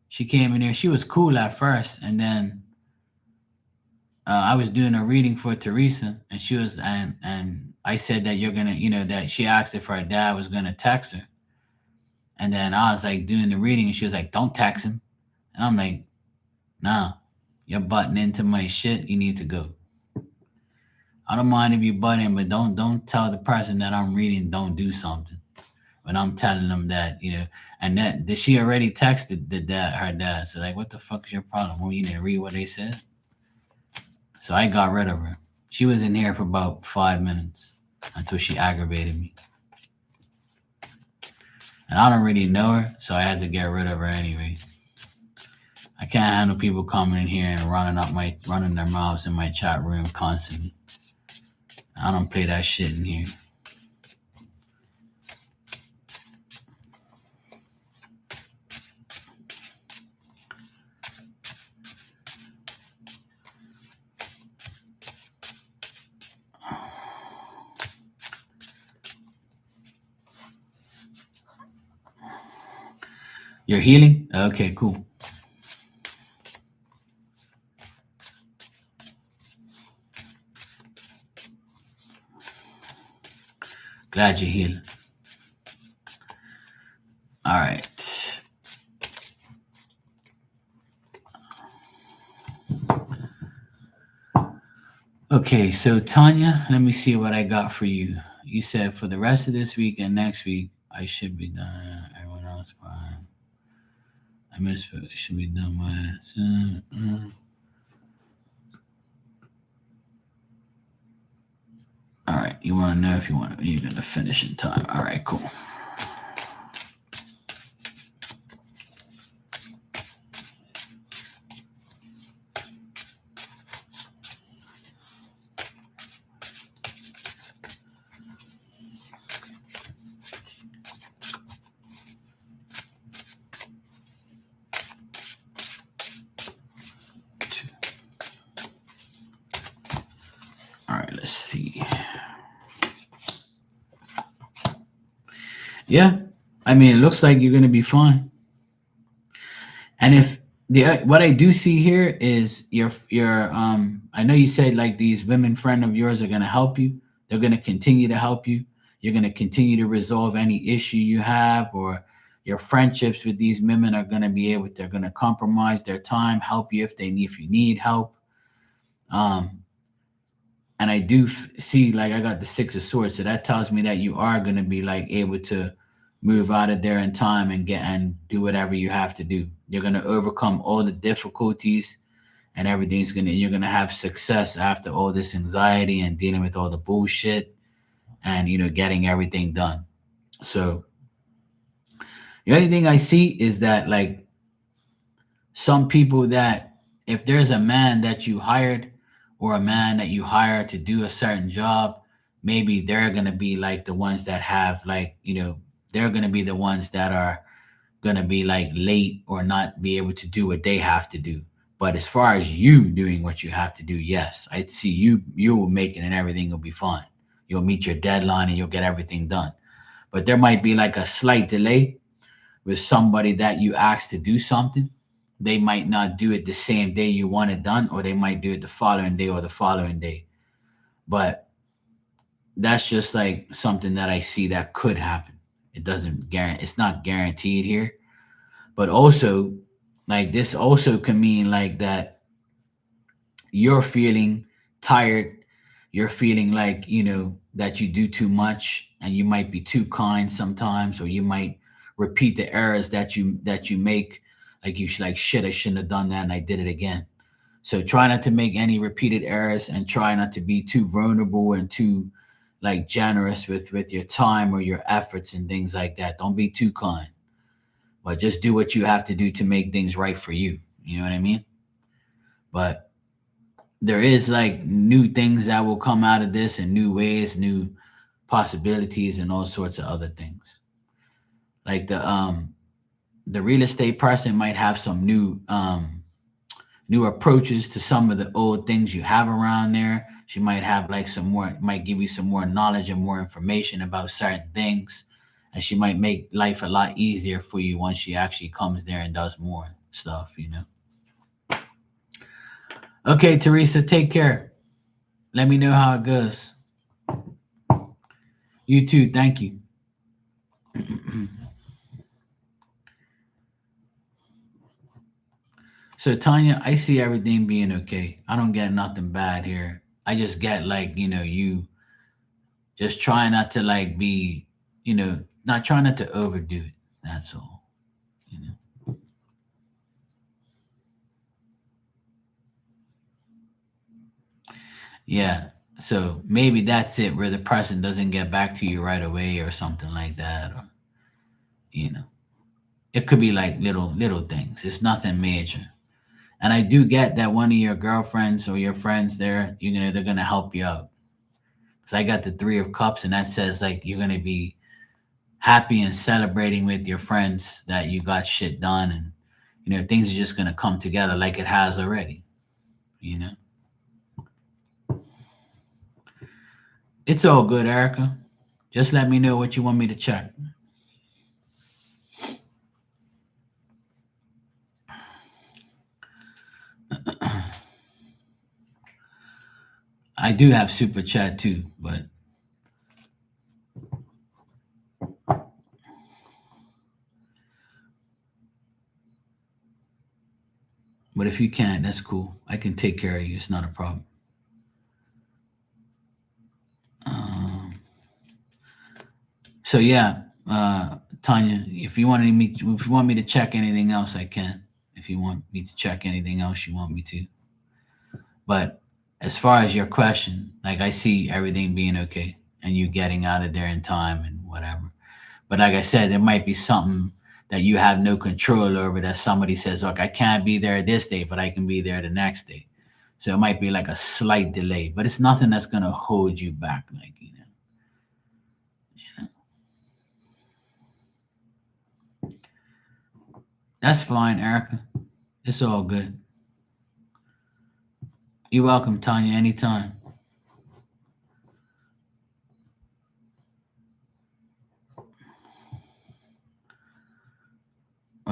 She came in here. She was cool at first, and then I was doing a reading for Teresa, and she was and I said that you're gonna, that she asked if her dad was gonna text her, and then I was like doing the reading, and she was like, "Don't text him," and I'm like, "Nah, you're butting into my shit. You need to go." I don't mind if you butt in, but don't tell the person that I'm reading don't do something when I'm telling them that, and that she already texted her dad. So like, what the fuck is your problem? Well, you didn't read what they said. So I got rid of her. She was in here for about 5 minutes until she aggravated me. And I don't really know her, so I had to get rid of her anyway. I can't handle people coming in here and running their mouths in my chat room constantly. I don't play that shit in here. You're healing? Okay, cool. Glad you're healing. All right. Okay, so Tanya, let me see what I got for you. You said for the rest of this week and next week, I should be done. Everyone else fine. I miss it should be done by. All right, you want to know if you're gonna finish in time. All right, cool. All right, let's see. Yeah, I mean, it looks like you're gonna be fine. And if the what I do see here is your I know you said like these women friend of yours are gonna help you. They're gonna continue to help you. You're gonna continue to resolve any issue you have, or your friendships with these women are gonna be able. They're gonna compromise their time, help you if you need help. Um, and I do see like I got the Six of Swords, so that tells me that you are gonna be like able to move out of there in time and get and do whatever you have to do. You're gonna overcome all the difficulties and everything's gonna you're gonna have success after all this anxiety and dealing with all the bullshit and getting everything done. So the only thing I see is that like some people that if there's a man that you hired or a man that you hire to do a certain job, maybe they're going to be like the ones that have like, they're going to be the ones that are going to be like late or not be able to do what they have to do. But as far as you doing what you have to do, yes, I see you will make it and everything will be fine. You'll meet your deadline and you'll get everything done. But there might be like a slight delay with somebody that you ask to do something. They might not do it the same day you want it done, or they might do it the following day or the following day. But that's just like something that I see that could happen. It doesn't guarantee, it's not guaranteed here. But also, like this also can mean like that you're feeling tired, you're feeling like that you do too much and you might be too kind sometimes, or you might repeat the errors that you make, like you should like shit, I shouldn't have done that and I did it again. So try not to make any repeated errors and try not to be too vulnerable and too like generous with your time or your efforts and things like that. Don't be too kind, but just do what you have to do to make things right for you. You know what I mean? But there is like new things that will come out of this and new ways, new possibilities, and all sorts of other things. Like the real estate person might have some new approaches to some of the old things you have around there. She might have like some more, might give you some more knowledge and more information about certain things. And she might make life a lot easier for you once she actually comes there and does more stuff. Okay, Teresa, take care. Let me know how it goes. You too. Thank you. So Tanya, I see everything being okay. I don't get nothing bad here. I just get like, you just try not to like be, not try not to overdo it. That's all. You know. Yeah. So maybe that's it where the person doesn't get back to you right away or something like that. Or, you know, it could be like little things. It's nothing major. And I do get that one of your girlfriends or your friends there, they're gonna help you out. Because I got the Three of Cups, and that says like you're gonna be happy and celebrating with your friends that you got shit done, and things are just gonna come together like it has already. You know, it's all good, Erica. Just let me know what you want me to check. I do have super chat too, but if you can't, that's cool. I can take care of you. It's not a problem. Um, so yeah, Tanya, if you want me to check anything else, I can. If you want me to check anything else, you want me to. But as far as your question, like I see everything being okay and you getting out of there in time and whatever. But like I said, there might be something that you have no control over that somebody says, look, I can't be there this day, but I can be there the next day. So it might be like a slight delay, but it's nothing that's gonna hold you back, like you know. That's fine, Erica. It's all good. You're welcome, Tanya, anytime.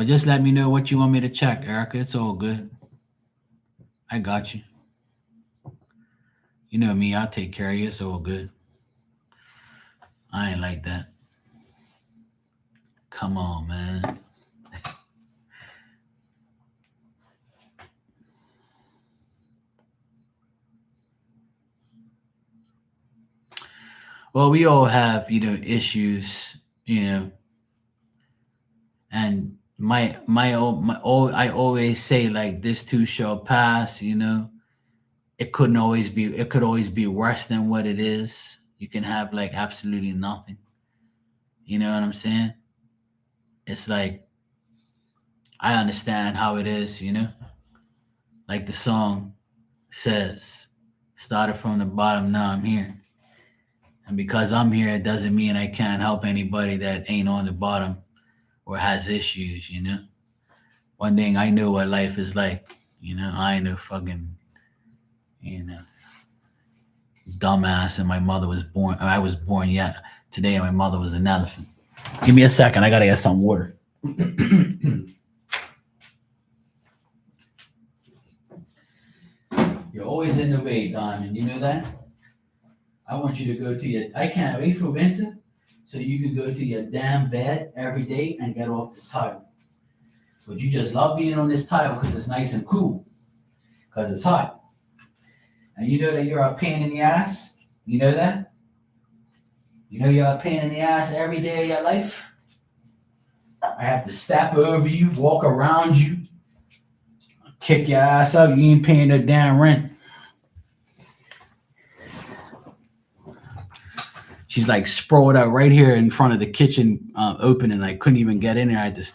Or just let me know what you want me to check, Erica. It's all good. I got you. You know me, I'll take care of you. It's all good. I ain't like that. Come on, man. Well, we all have, issues, and I always say like this too shall pass. It could always be worse than what it is. You can have like absolutely nothing. You know what I'm saying? It's like I understand how it is. Like the song says, started from the bottom, now I'm here. And because I'm here, it doesn't mean I can't help anybody that ain't on the bottom or has issues. One thing I know what life is like. I ain't no fucking, you know, dumbass and I was born yet today and my mother was an elephant. Give me a second. I gotta get some water. You're always in the way, Diamond. You know that? I want you to go to I can't wait for winter so you can go to your damn bed every day and get off the tile. But you just love being on this tile because it's nice and cool, because it's hot. And you know that you're a pain in the ass? You know that? You know you're a pain in the ass every day of your life? I have to step over you, walk around you, kick your ass out. You ain't paying the damn rent. She's like sprawled out right here in front of the kitchen opening. I couldn't even get in there. I had to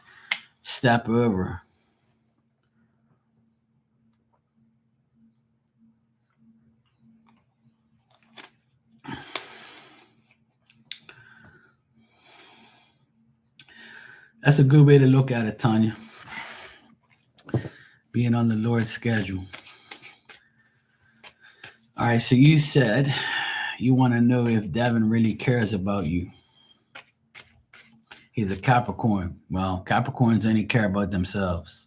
step over. That's a good way to look at it, Tanya. Being on the Lord's schedule. All right, so you said you want to know if Devin really cares about you. He's a Capricorn. Well, Capricorns only care about themselves.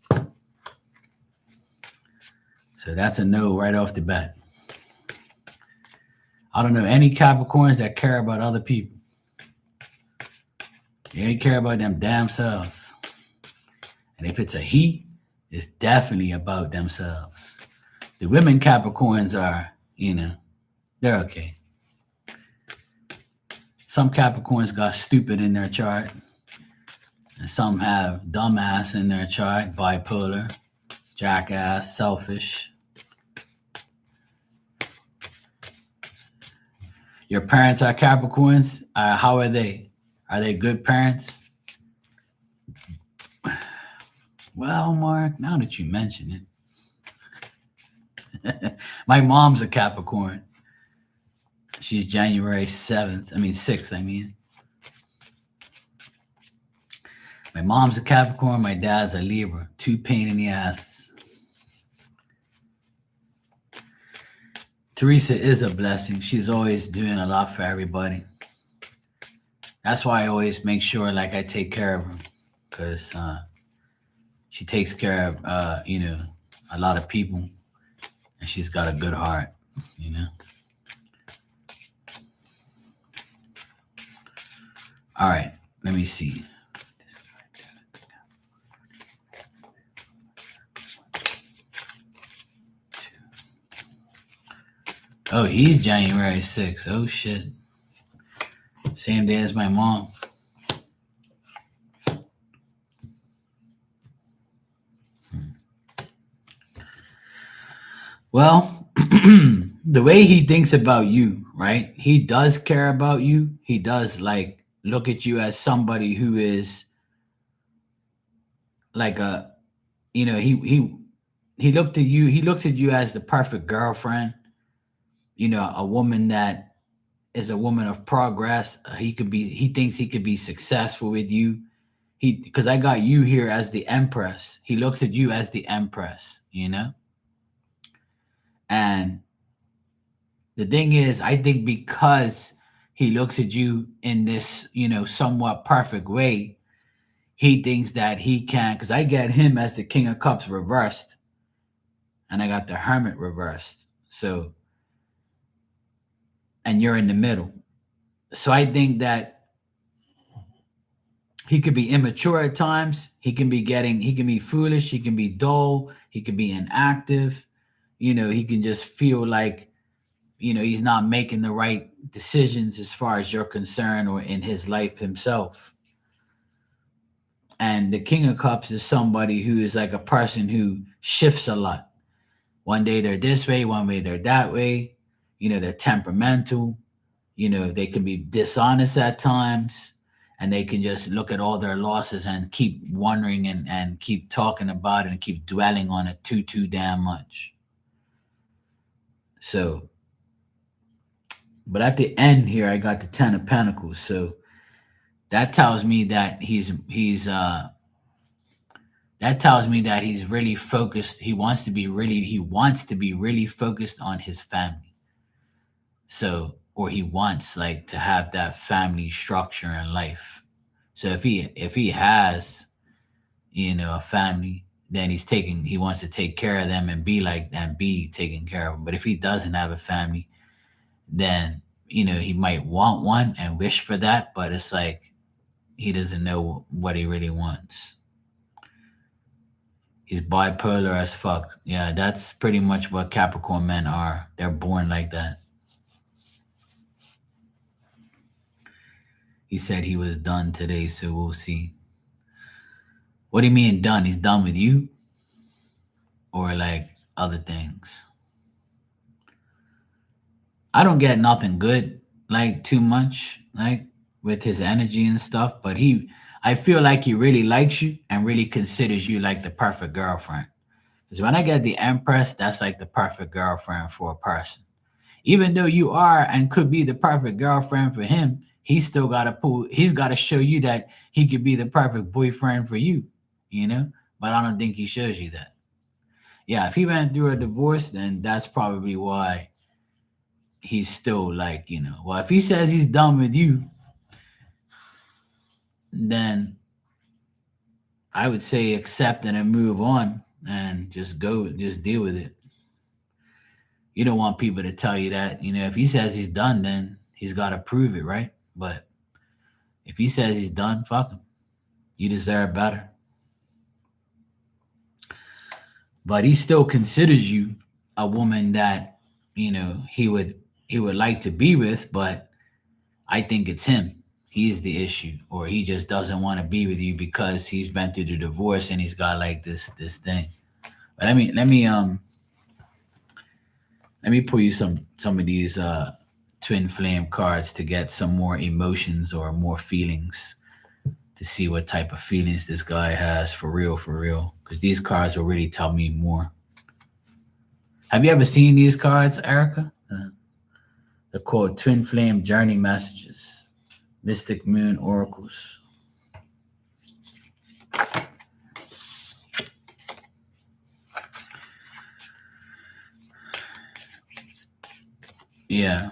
So that's a no right off the bat. I don't know any Capricorns that care about other people. They ain't care about them damn selves. And if it's a he, it's definitely about themselves. The women Capricorns are, they're okay. Some Capricorns got stupid in their chart. And some have dumbass in their chart, bipolar, jackass, selfish. Your parents are Capricorns. How are they? Are they good parents? Well, Mark, now that you mention it. My mom's a Capricorn. She's January 6th. My mom's a Capricorn. My dad's a Libra. Two pain in the asses. Teresa is a blessing. She's always doing a lot for everybody. That's why I always make sure like I take care of her, because she takes care of a lot of people, and she's got a good heart. All right, let me see. Oh, he's January 6th. Oh, shit. Same day as my mom. Well, the way he thinks about you, right? He does care about you. He does like look at you as somebody who is like he looked at you. He looks at you as the perfect girlfriend. A woman that is a woman of progress. He thinks he could be successful with you. Because I got you here as the Empress. He looks at you as the Empress, And the thing is, I think because he looks at you in this, somewhat perfect way, he thinks that he can, because I get him as the King of Cups reversed, and I got the Hermit reversed. So, and you're in the middle. So I think that he could be immature at times. He can be foolish. He can be dull. He can be inactive. He can just feel like, he's not making the right decisions as far as you're concerned or in his life himself. And the King of Cups is somebody who is like a person who shifts a lot. One day they're this way, one way they're that way. They're temperamental. They can be dishonest at times, and they can just look at all their losses and keep wondering and keep talking about it and keep dwelling on it too damn much. So, but at the end here, I got the Ten of Pentacles. So that tells me that that tells me that he's really focused. He wants to be really focused on his family. So, or he wants like to have that family structure in life. So if he has, a family, then he wants to take care of them and be taken care of them. But if he doesn't have a family, then he might want one and wish for that, but it's like he doesn't know what he really wants. He's bipolar as fuck. Yeah, that's pretty much what Capricorn men are. They're born like that. He said he was done today, so we'll see. What do you mean done? He's done with you? Or like other things? I don't get nothing good, like too much, like with his energy and stuff, but I feel like he really likes you and really considers you like the perfect girlfriend. Because when I get the Empress, that's like the perfect girlfriend for a person. Even though you are and could be the perfect girlfriend for him, he's got to show you that he could be the perfect boyfriend for you, But I don't think he shows you that. Yeah, if he went through a divorce, then that's probably why he's still like, well, if he says he's done with you, then I would say accept it and move on and just deal with it. You don't want people to tell you that, if he says he's done, then he's got to prove it, right? But if he says he's done, fuck him. You deserve better. But he still considers you a woman that, he would like to be with, but I think it's him. He's the issue, or he just doesn't want to be with you because he's been through the divorce and he's got like this thing. But let me pull you some of these twin flame cards to get some more emotions or more feelings, to see what type of feelings this guy has for real, because these cards will really tell me more. Have you ever seen these cards, Erica? They're called Twin Flame Journey Messages, Mystic Moon Oracles. Yeah.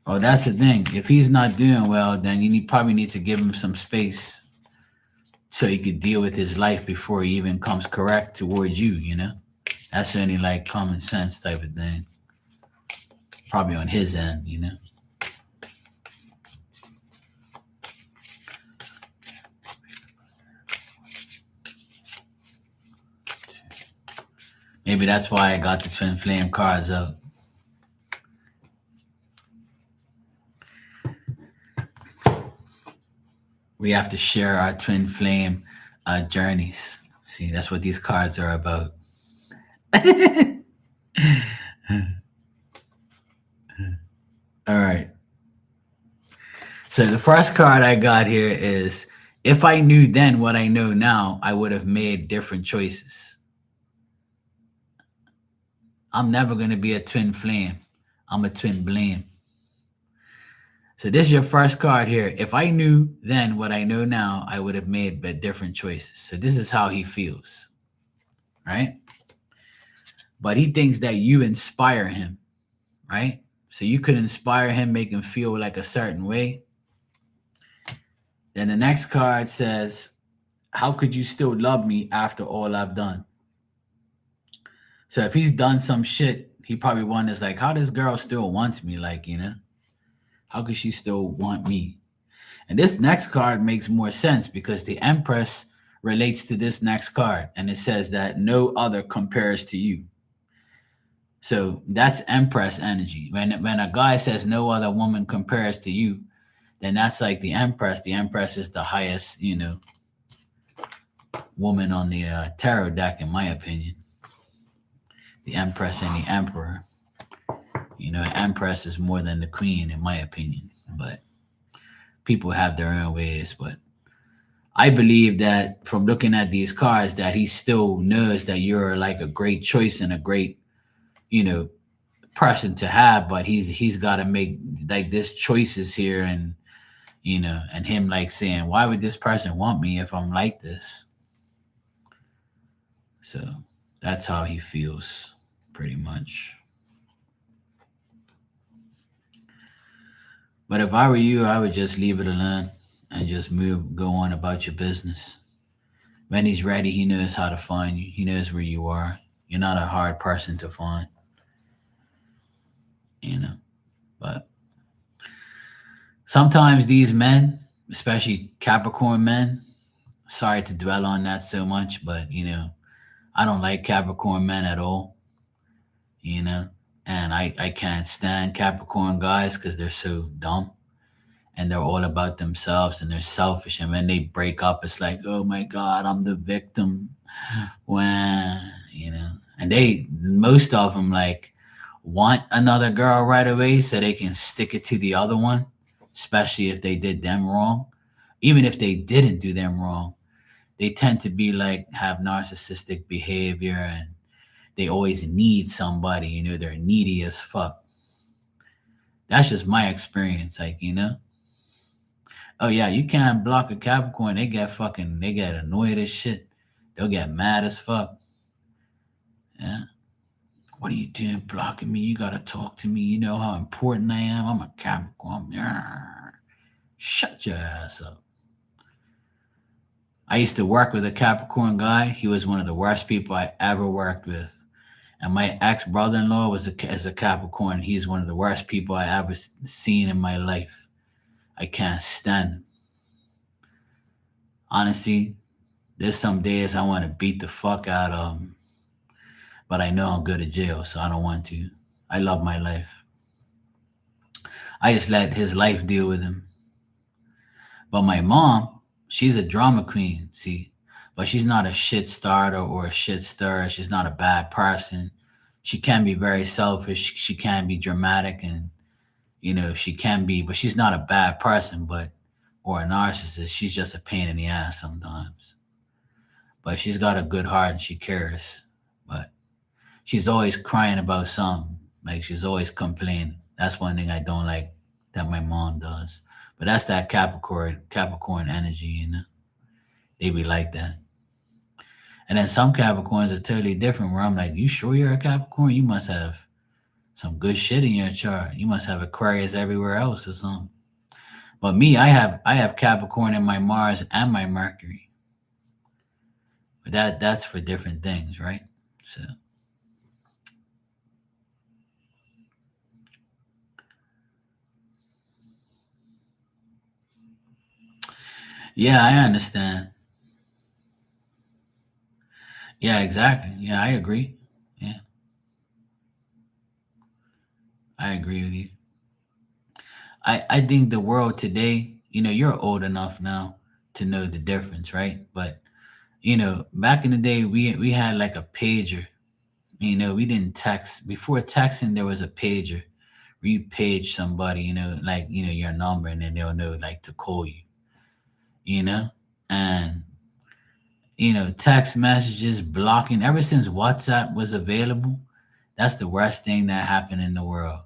Oh, that's the thing. If he's not doing well, then you probably need to give him some space so he could deal with his life before he even comes correct towards you, That's only like common sense type of thing. Probably on his end, Maybe that's why I got the twin flame cards up. We have to share our twin flame journeys. See, that's what these cards are about. All right. So the first card I got here is, if I knew then what I know now, I would have made different choices. I'm never going to be a twin flame. I'm a twin blame. So this is your first card here. If I knew then what I know now, I would have made different choices. So this is how he feels, right? But he thinks that you inspire him, right? So you could inspire him, make him feel like a certain way. Then the next card says, how could you still love me after all I've done? So if he's done some shit, he probably wonders like, how this girl still wants me? Like, how could she still want me? And this next card makes more sense because the Empress relates to this next card, and it says that no other compares to you. So that's Empress energy. When a guy says no other woman compares to you, then that's like the Empress. The Empress is the highest, woman on the tarot deck, in my opinion. The Empress and the Emperor. Empress is more than the Queen, in my opinion. But people have their own ways. But I believe that from looking at these cards, that he still knows that you're like a great choice and a great, you know, person to have. But he's got to make like this choices here, and him like saying, why would this person want me if I'm like this? So that's how he feels, pretty much. But if I were you, I would just leave it alone and just go on about your business. When he's ready, he knows how to find you. He knows where you are. You're not a hard person to find, you know. But sometimes these men, especially Capricorn men, sorry to dwell on that so much, but I don't like Capricorn men at all, you know. And I can't stand Capricorn guys because they're so dumb and they're all about themselves and they're selfish. And when they break up, it's like, oh my God, I'm the victim. When, and most of them like want another girl right away so they can stick it to the other one, especially if they did them wrong. Even if they didn't do them wrong, they tend to be like, have narcissistic behavior, and they always need somebody, they're needy as fuck. That's just my experience, like, oh yeah, you can't block a Capricorn. They get annoyed as shit. They'll get mad as fuck. Yeah. What are you doing blocking me? You gotta talk to me. You know how important I am. I'm a Capricorn. Shut your ass up. I used to work with a Capricorn guy. He was one of the worst people I ever worked with. And my ex brother in law is a Capricorn. He's one of the worst people I ever seen in my life. I can't stand him. Honestly, there's some days I want to beat the fuck out of him, but I know I'm good at jail, so I don't want to. I love my life. I just let his life deal with him. But my mom, she's a drama queen, see, but she's not a shit starter or a shit stirrer. She's not a bad person. She can be very selfish. She can be dramatic, and she can be, but she's not a bad person, but or a narcissist. She's just a pain in the ass sometimes. But she's got a good heart and she cares. But she's always crying about something. Like she's always complaining. That's one thing I don't like that my mom does. But that's that Capricorn energy, They be like that. And then some Capricorns are totally different where I'm like, you sure you're a Capricorn? You must have some good shit in your chart. You must have Aquarius everywhere else or something. But me, I have Capricorn in my Mars and my Mercury. But that's for different things, right? So yeah, I understand. Yeah, exactly. Yeah, I agree. Yeah, I agree with you. I think the world today, you're old enough now to know the difference, right? But back in the day, we had like a pager. We didn't text. Before texting, there was a pager where you page somebody, like your number, and then they'll know like to call you, you know. And text messages blocking ever since WhatsApp was available. That's the worst thing that happened in the world.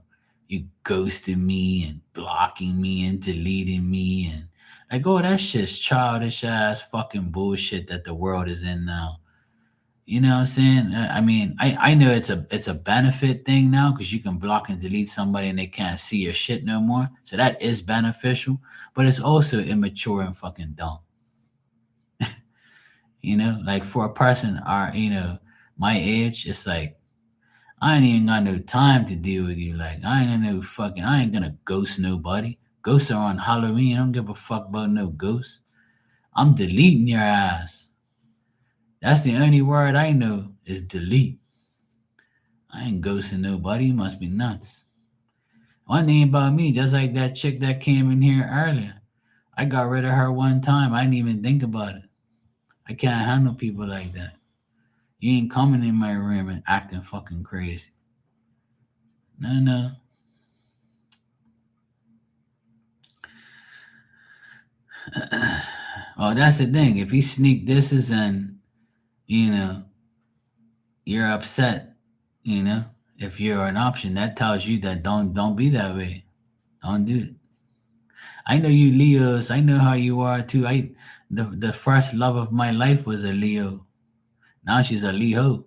You ghosting me and blocking me and deleting me and like, oh, that shit's childish ass fucking bullshit that the world is in now. You know what I'm saying? I mean, I know it's a benefit thing now because you can block and delete somebody and they can't see your shit no more. So that is beneficial, but it's also immature and fucking dumb. Like for a person my age, it's like I ain't even got no time to deal with you. Like I ain't gonna ghost nobody. Ghosts are on Halloween. I don't give a fuck about no ghosts. I'm deleting your ass. That's the only word I know is delete. I ain't ghosting nobody. You must be nuts. One thing about me, just like that chick that came in here earlier, I got rid of her one time. I didn't even think about it. I can't handle people like that. You ain't coming in my room and acting fucking crazy. No, no. Well, that's the thing. If you sneak disses and you know you're upset, you know, if you're an option, that tells you that don't be that way. Don't do it. I know you Leos. I know how you are too. The first love of my life was a Leo. Now she's a Leo.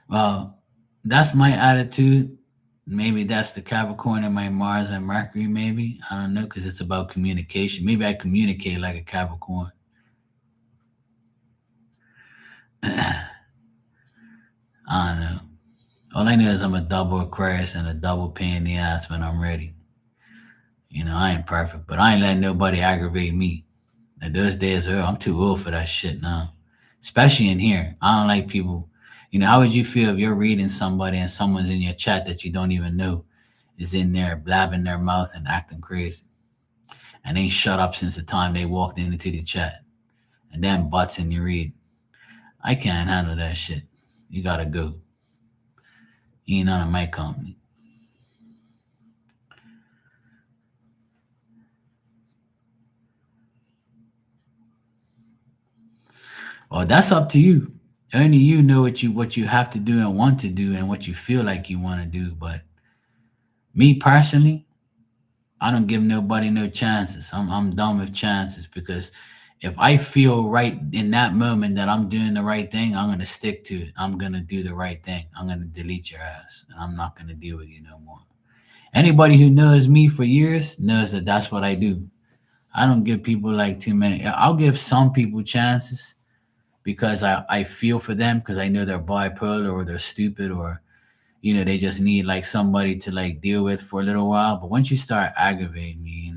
Well, that's my attitude. Maybe that's the Capricorn in my Mars and Mercury. Maybe I don't know because it's about communication. Maybe I communicate like a Capricorn. I don't know. All I know is I'm a double Aquarius and a double pain in the ass when I'm ready. I ain't perfect, but I ain't letting nobody aggravate me. Like those days are, I'm too old for that shit now. Especially in here. I don't like people. How would you feel if you're reading somebody and someone's in your chat that you don't even know is in there blabbing their mouth and acting crazy and ain't shut up since the time they walked into the chat and then butts in your read. I can't handle that shit. You gotta go. You ain't none of my company. Well, that's up to you. Only you know what you have to do and want to do and what you feel like you want to do. But me personally, I don't give nobody no chances. I'm done with chances because if I feel right in that moment that I'm doing the right thing, I'm gonna stick to it. I'm gonna do the right thing. I'm gonna delete your ass. And I'm not gonna deal with you no more. Anybody who knows me for years knows that that's what I do. I don't give people like too many. I'll give some people chances because I feel for them because I know they're bipolar or they're stupid or they just need like somebody to like deal with for a little while. But once you start aggravating me,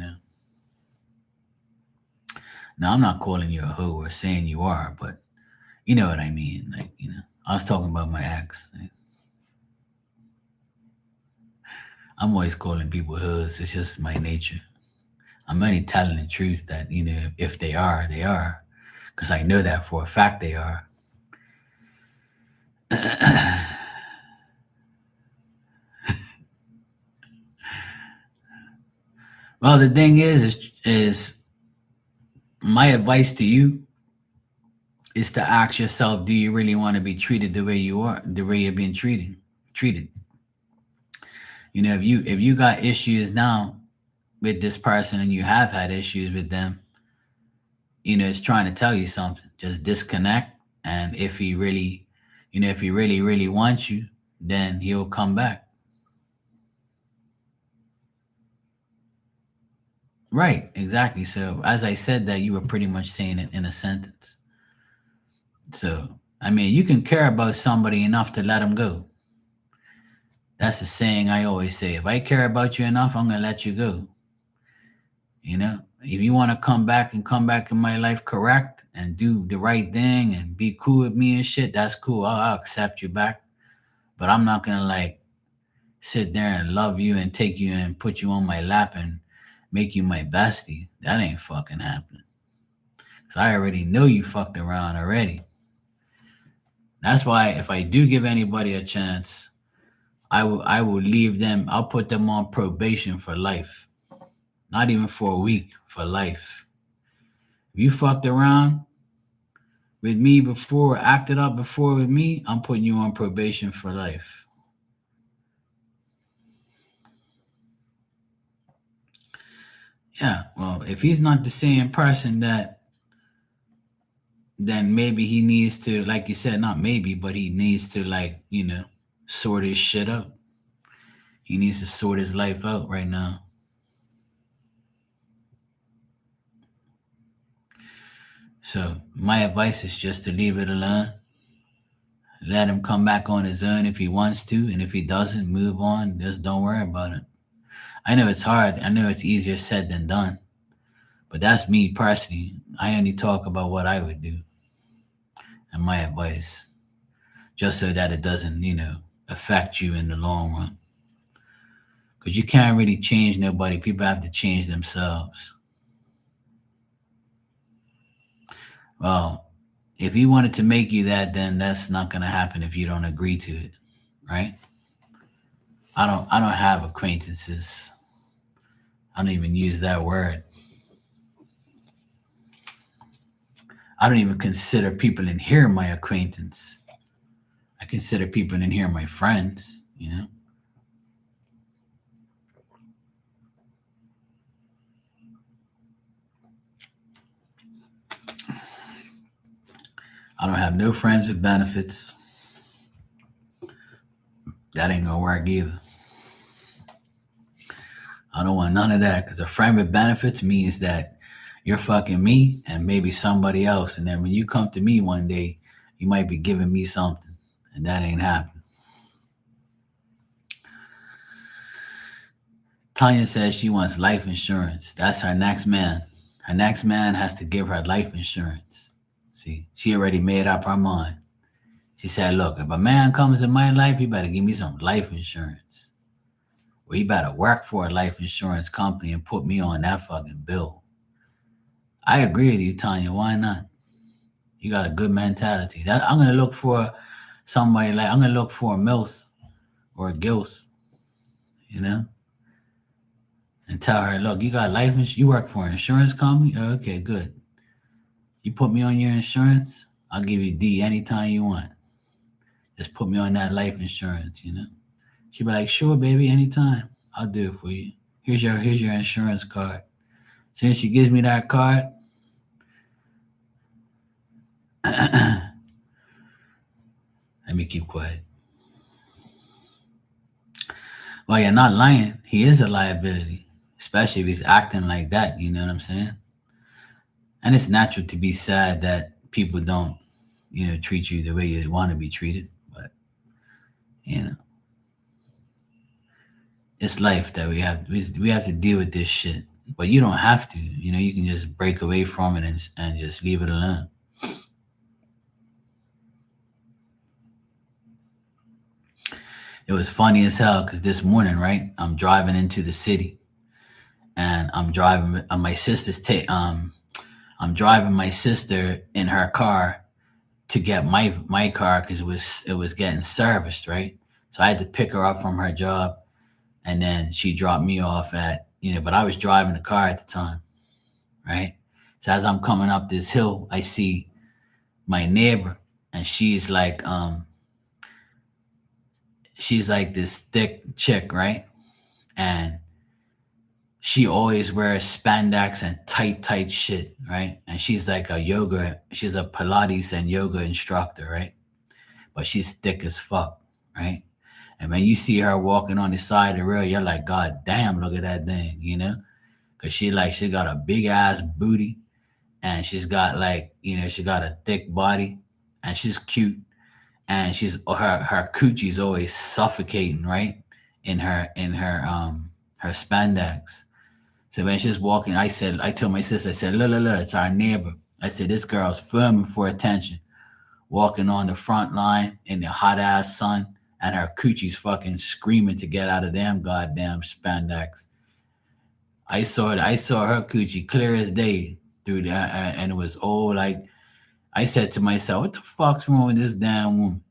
now I'm not calling you a hoe or saying you are, but you know what I mean. Like, I was talking about my ex. Like, I'm always calling people hoes. It's just my nature. I'm only telling the truth that, if they are, they are. Because I know that for a fact they are. Well, the thing is my advice to you is to ask yourself, do you really want to be treated the way you are, the way you're being treated? If you got issues now with this person and you have had issues with them, it's trying to tell you something. Just disconnect. And if he really, really wants you, then he'll come back. Right, exactly. So as I said that, you were pretty much saying it in a sentence. So I mean, you can care about somebody enough to let them go. That's the saying I always say. If I care about you enough, I'm gonna let you go. If you want to come back in my life correct and do the right thing and be cool with me and shit, that's cool. I'll accept you back. But I'm not gonna like sit there and love you and take you and put you on my lap and make you my bestie. That ain't fucking happening. Cause I already know you fucked around already. That's why if I do give anybody a chance, I will leave them. I'll put them on probation for life. Not even for a week, for life. If you fucked around with me before, acted up before with me, I'm putting you on probation for life. Yeah, well, if he's not the same person that then maybe he needs to, like you said, not maybe, but he needs to, like, sort his shit out. He needs to sort his life out right now. So my advice is just to leave it alone. Let him come back on his own if he wants to, and if he doesn't, move on. Just don't worry about it. I know it's hard. I know it's easier said than done. But that's me personally. I only talk about what I would do and my advice, just so that it doesn't, affect you in the long run. Because you can't really change nobody. People have to change themselves. Well, if he wanted to make you that, then that's not gonna happen if you don't agree to it, right? I don't have acquaintances. I don't even use that word. I don't even consider people in here my acquaintance. I consider people in here my friends. I don't have no friends with benefits. That ain't gonna work either. I don't want none of that because a friend with benefits means that you're fucking me and maybe somebody else. And then when you come to me one day, you might be giving me something. And that ain't happening. Tanya says she wants life insurance. That's her next man. Her next man has to give her life insurance. See, she already made up her mind. She said, look, if a man comes in my life, he better give me some life insurance. Well, he better work for a life insurance company and put me on that fucking bill. I agree with you, Tanya. Why not? You got a good mentality. I'm gonna look for somebody like I'm gonna look for a Mills or a Gills, you know, and tell her, look, you got life insurance. You work for an insurance company. Oh, okay, good. You put me on your insurance. I'll give you D anytime you want. Just put me on that life insurance. She'd be like, sure, baby, anytime. I'll do it for you. Here's your insurance card. Since she gives me that card, let me keep quiet. Well, you're not lying. He is a liability, especially if he's acting like that. You know what I'm saying? And it's natural to be sad that people don't, treat you the way you want to be treated. But you know, it's life that we have to deal with this shit. But you don't have to. You can just break away from it and just leave it alone. It was funny as hell because this morning, right, I'm driving into the city and I'm driving my sister's I'm driving my sister in her car to get my car because it was getting serviced, right? So I had to pick her up from her job, and then she dropped me off but I was driving the car at the time, right? So as I'm coming up this hill, I see my neighbor, and she's like this thick chick, right? And she always wears spandex and tight shit, right? And she's a Pilates and yoga instructor, right? But she's thick as fuck, right? And when you see her walking on the side of the road, you're like, God damn, look at that thing. Cause she got a big ass booty, and she's got she got a thick body, and she's cute, and her coochie's always suffocating, right? In her spandex. So when she's walking, I told my sister, I said, look, it's our neighbor. I said, this girl's filming for attention, walking on the front line in the hot ass sun, and her coochie's fucking screaming to get out of them goddamn spandex. I saw her coochie clear as day through that, and it was all like, I said to myself, what the fuck's wrong with this damn woman?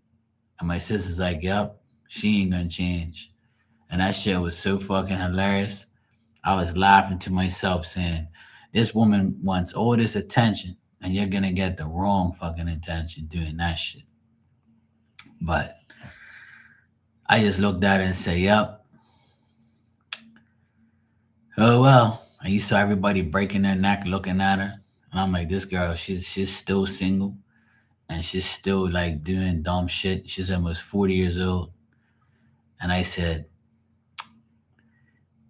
And my sister's like, yep, she ain't gonna change. And that shit was so fucking hilarious. I was laughing to myself saying, this woman wants all this attention and you're gonna get the wrong fucking attention doing that shit. But I just looked at her and said, yep, oh well. And you saw everybody breaking their neck looking at her. And I'm like, this girl, she's still single and she's still like doing dumb shit. She's almost 40 years old. And I said,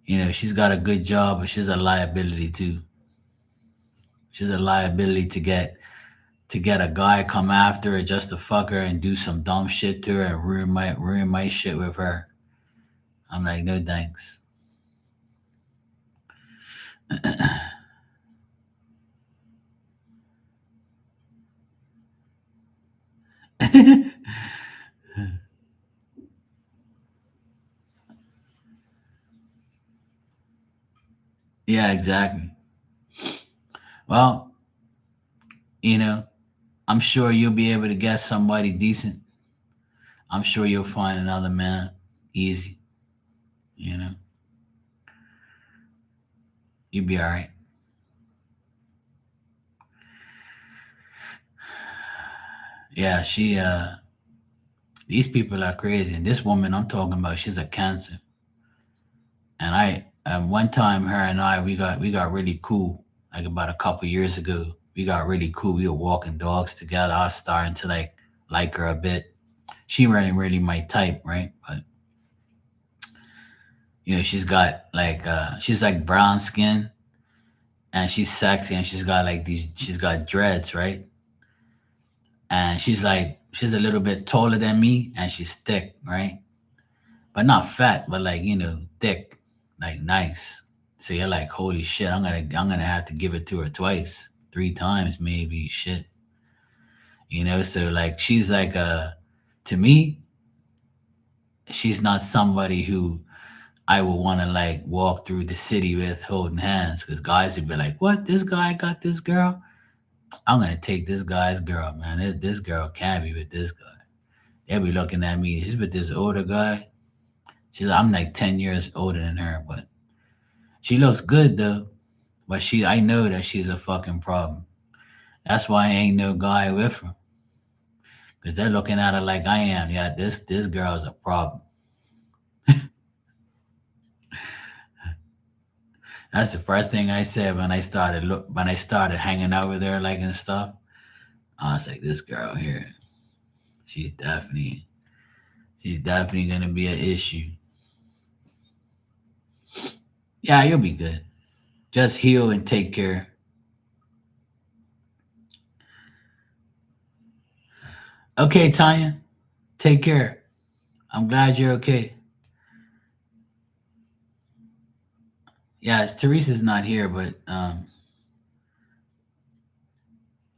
she's got a good job, but she's a liability too. She's a liability to get a guy come after her just to fuck her and do some dumb shit to her and ruin my shit with her. I'm like, no thanks. Yeah, exactly. Well, you know, I'm sure you'll be able to get somebody decent. I'm sure you'll find another man easy. You know, you'll be all right. Yeah, these people are crazy. And this woman I'm talking about, she's a cancer. And one time her and I, we got really cool. Like about a couple years ago, we got really cool. We were walking dogs together. I was starting to like her a bit. She wasn't really my type, right? But she's like brown skin and she's sexy and she's got dreads, right? And she's a little bit taller than me and she's thick, right? But not fat, but like, thick, like nice. So you're like, holy shit, I'm gonna have to give it to her twice, three times maybe, shit. So like she's like to me, she's not somebody who I would want to like walk through the city with holding hands because guys would be like, what? This guy got this girl? I'm gonna take this guy's girl, man. This girl can't be with this guy. They'll be looking at me. She's with this older guy. I'm like 10 years older than her, but she looks good though. But I know that she's a fucking problem. That's why I ain't no guy with her. Cause they're looking at her like I am. Yeah, this girl's a problem. That's the first thing I said when I started hanging out with her like and stuff. I was like, this girl here, she's definitely she's definitely gonna be an issue. Yeah, you'll be good. Just heal and take care. Okay, Tanya, take care. I'm glad you're okay. Yeah, Teresa's not here, but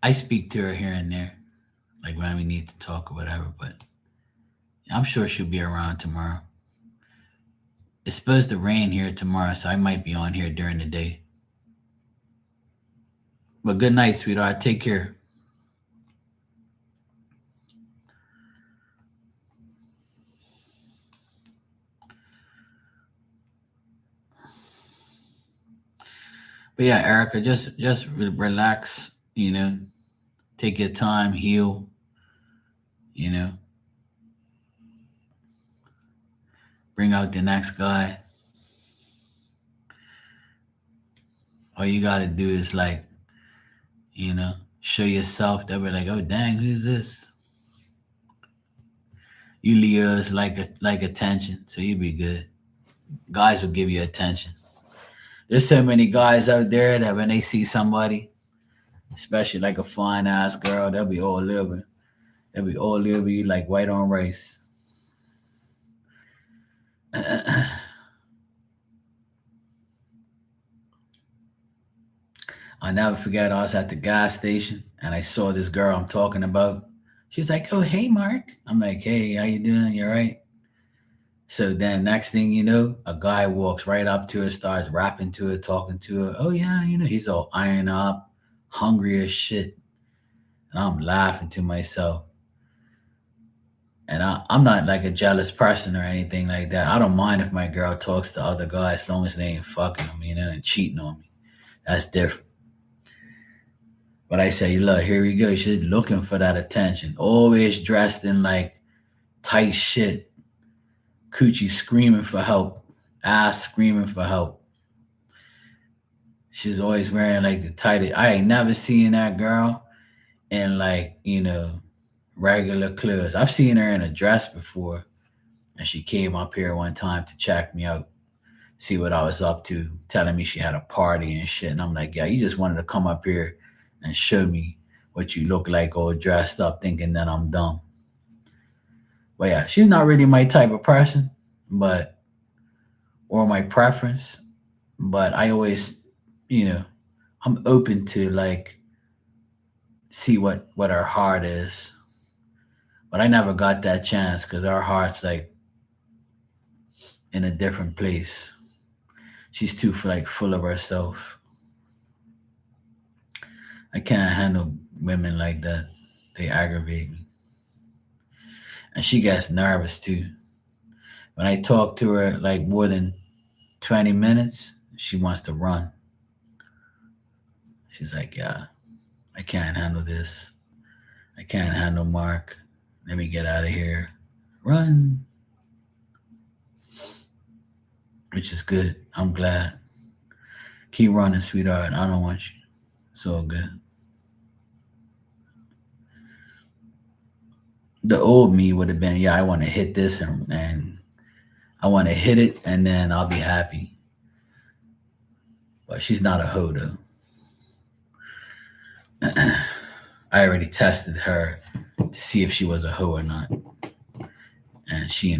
I speak to her here and there, like when we need to talk or whatever. But I'm sure she'll be around tomorrow. It's supposed to rain here tomorrow, so I might be on here during the day. But good night, sweetheart. Take care. But yeah, Erica, just relax. Take your time, heal. You know, bring out the next guy. All you gotta do is show yourself. They'll be like, oh dang, who's this? You Leos like attention, so you'll be good. Guys will give you attention. There's so many guys out there that when they see somebody, especially like a fine ass girl, they'll be all over. They'll be all over you like white on rice. I'll never forget. I was at the gas station and I saw this girl I'm talking about. She's like, "Oh, hey, Mark." I'm like, "Hey, how you doing? You all right?" So then, next thing you know, a guy walks right up to her, starts rapping to her, talking to her. Oh yeah, he's all ironed up, hungry as shit, and I'm laughing to myself. And I'm not like a jealous person or anything like that. I don't mind if my girl talks to other guys as long as they ain't fucking them, and cheating on me. That's different. But I say, look, here we go. She's looking for that attention. Always dressed in like tight shit. Coochie screaming for help. Ass screaming for help. She's always wearing like the tightest. I ain't never seen that girl in like, regular clothes. I've seen her in a dress before, and she came up here one time to check me out, see what I was up to, telling me she had a party and shit. And I'm like, yeah, you just wanted to come up here and show me what you look like all dressed up, thinking that I'm dumb. But yeah, she's not really my type of person, but or my preference. But I always, you know, I'm open to like see what her heart is. But I never got that chance because our heart's like in a different place. She's too like full of herself. I can't handle women like that. They aggravate me. And she gets nervous too. When I talk to her like more than 20 minutes, she wants to run. She's like, yeah, I can't handle this. I can't handle Mark. Let me get out of here. Run. Which is good. I'm glad. Keep running, sweetheart. I don't want you. It's all good. The old me would have been, yeah, I want to hit this and I want to hit it and then I'll be happy. But she's not a hoe though. I already tested her to see if she was a hoe or not. And she,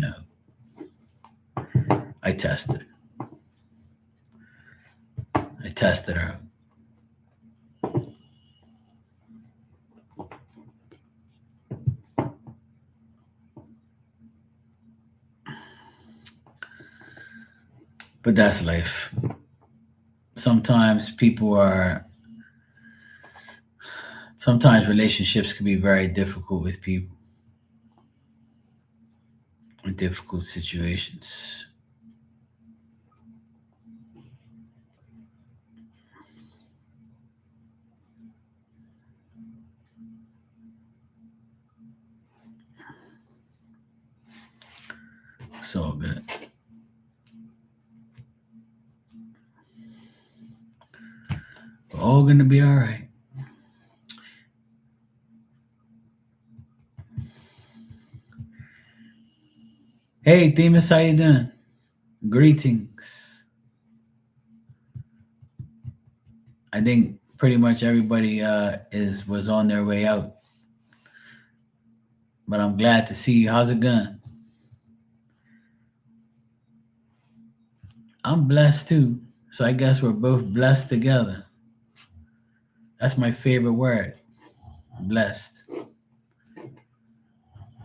I tested. I tested her. But that's life. Sometimes sometimes relationships can be very difficult with people in difficult situations. It's all good. We're all gonna be all right. Hey, Themis, how you doing? Greetings. I think pretty much everybody is was on their way out, but I'm glad to see you. How's it going? I'm blessed too, so I guess we're both blessed together. That's my favorite word, blessed.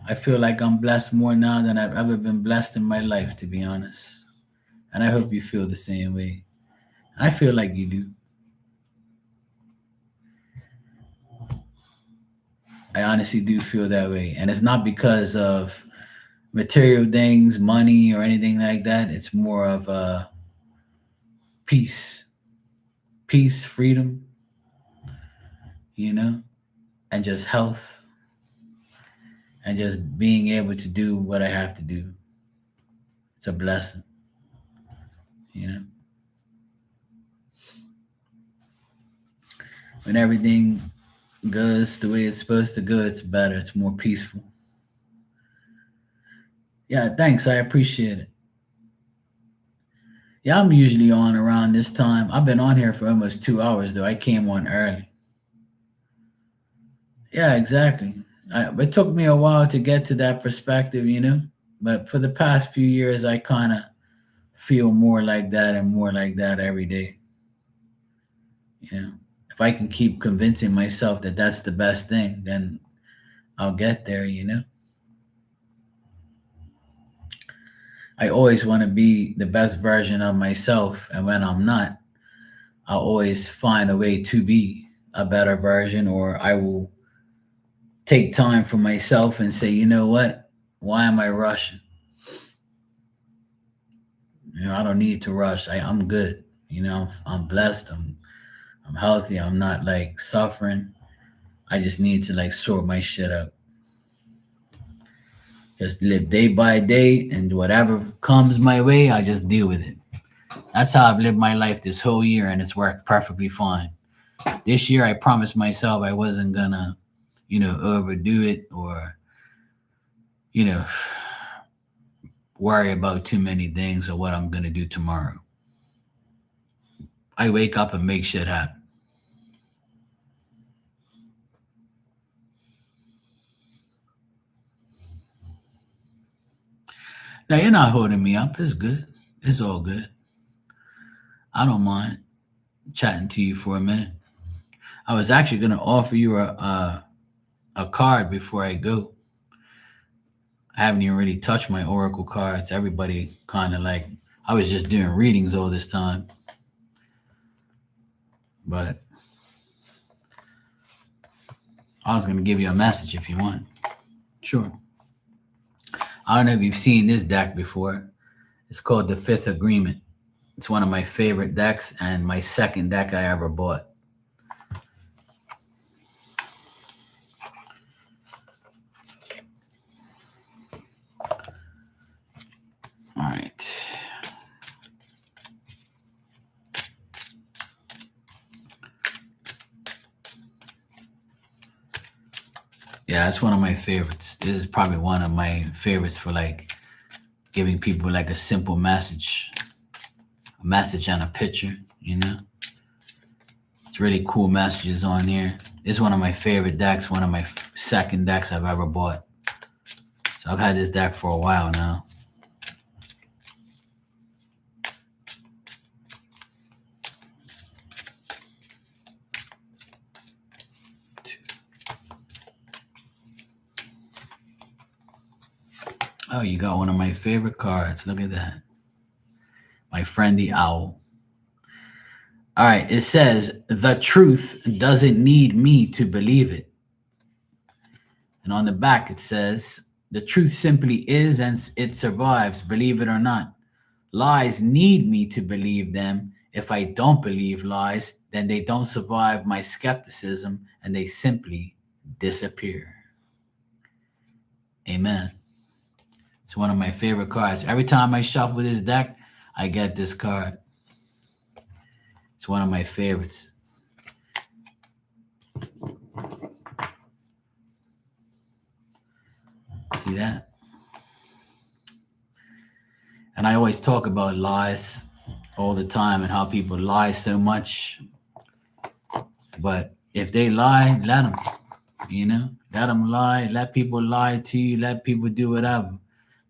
I feel like I'm blessed more now than I've ever been blessed in my life, to be honest. And I hope you feel the same way. I feel like you do. I honestly do feel that way. And it's not because of material things, money, or anything like that. It's more of peace, peace, freedom, you know, and just health and just being able to do what I have to do. It's a blessing, you know. When everything goes the way it's supposed to go, it's better, it's more peaceful. Yeah, thanks. I appreciate it. Yeah, I'm usually on around this time. I've been on here for almost 2 hours, though. I came on early. Yeah, exactly. It took me a while to get to that perspective, you know. But for the past few years, I kind of feel more like that and more like that every day. You know, if I can keep convincing myself that that's the best thing, then I'll get there. You know, I always want to be the best version of myself, and when I'm not, I'll always find a way to be a better version, or I will take time for myself and say, you know what? Why am I rushing? I don't need to rush. I'm good. I'm blessed. I'm healthy. I'm not like suffering. I just need to like sort my shit out. Just live day by day, and whatever comes my way, I just deal with it. That's how I've lived my life this whole year, and it's worked perfectly fine. This year, I promised myself I wasn't gonna, overdo it or, you know, worry about too many things or what I'm gonna do tomorrow. I wake up and make shit happen. Now you're not holding me up. It's good. It's all good. I don't mind chatting to you for a minute. I was actually gonna offer you a card before I go. I haven't even really touched my oracle cards. Everybody kind of like I was just doing readings all this time, but I was gonna give you a message if you want. Sure. I don't know if you've seen this deck before. It's called the Fifth Agreement. It's one of my favorite decks and my second deck I ever bought. All right. Yeah, it's one of my favorites. This is probably one of my favorites for like giving people like a simple message, a message and a picture, you know? It's really cool messages on here. It's one of my favorite decks, one of my second decks I've ever bought. So I've had this deck for a while now. Oh, you got one of my favorite cards. Look at that. My friend the owl. All right, it says, the truth doesn't need me to believe it. And on the back, it says, the truth simply is and it survives, believe it or not. Lies need me to believe them. If I don't believe lies, then they don't survive my skepticism and they simply disappear. Amen. It's one of my favorite cards. Every time I shuffle this deck, I get this card. It's one of my favorites. See that? And I always talk about lies all the time and how people lie so much. But if they lie, let them, let them lie. Let people lie to you. Let people do whatever.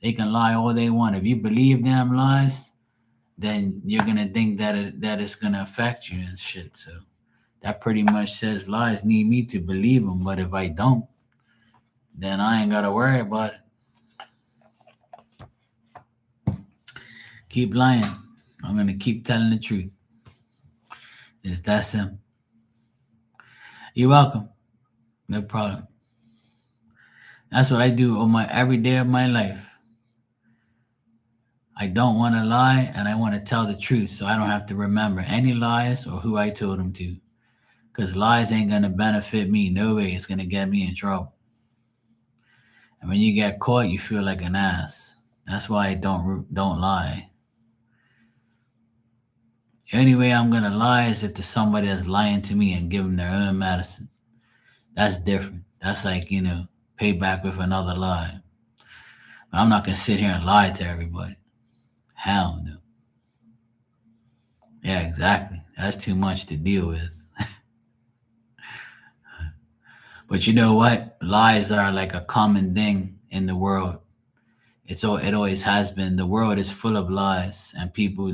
They can lie all they want. If you believe them lies, then you're going to think that it's going to affect you and shit. So that pretty much says lies need me to believe them. But if I don't, then I ain't got to worry about it. Keep lying. I'm going to keep telling the truth. It's that simple. You're welcome. No problem. That's what I do on my every day of my life. I don't want to lie and I want to tell the truth so I don't have to remember any lies or who I told them to. Because lies ain't going to benefit me. No way. It's going to get me in trouble. And when you get caught, you feel like an ass. That's why I don't lie. The only way I'm going to lie is if there's somebody that's lying to me and give them their own medicine. That's different. That's like, pay back with another lie. But I'm not going to sit here and lie to everybody. Hell no. Yeah, exactly. That's too much to deal with. But you know what? Lies are like a common thing in the world. It always has been. The world is full of lies and people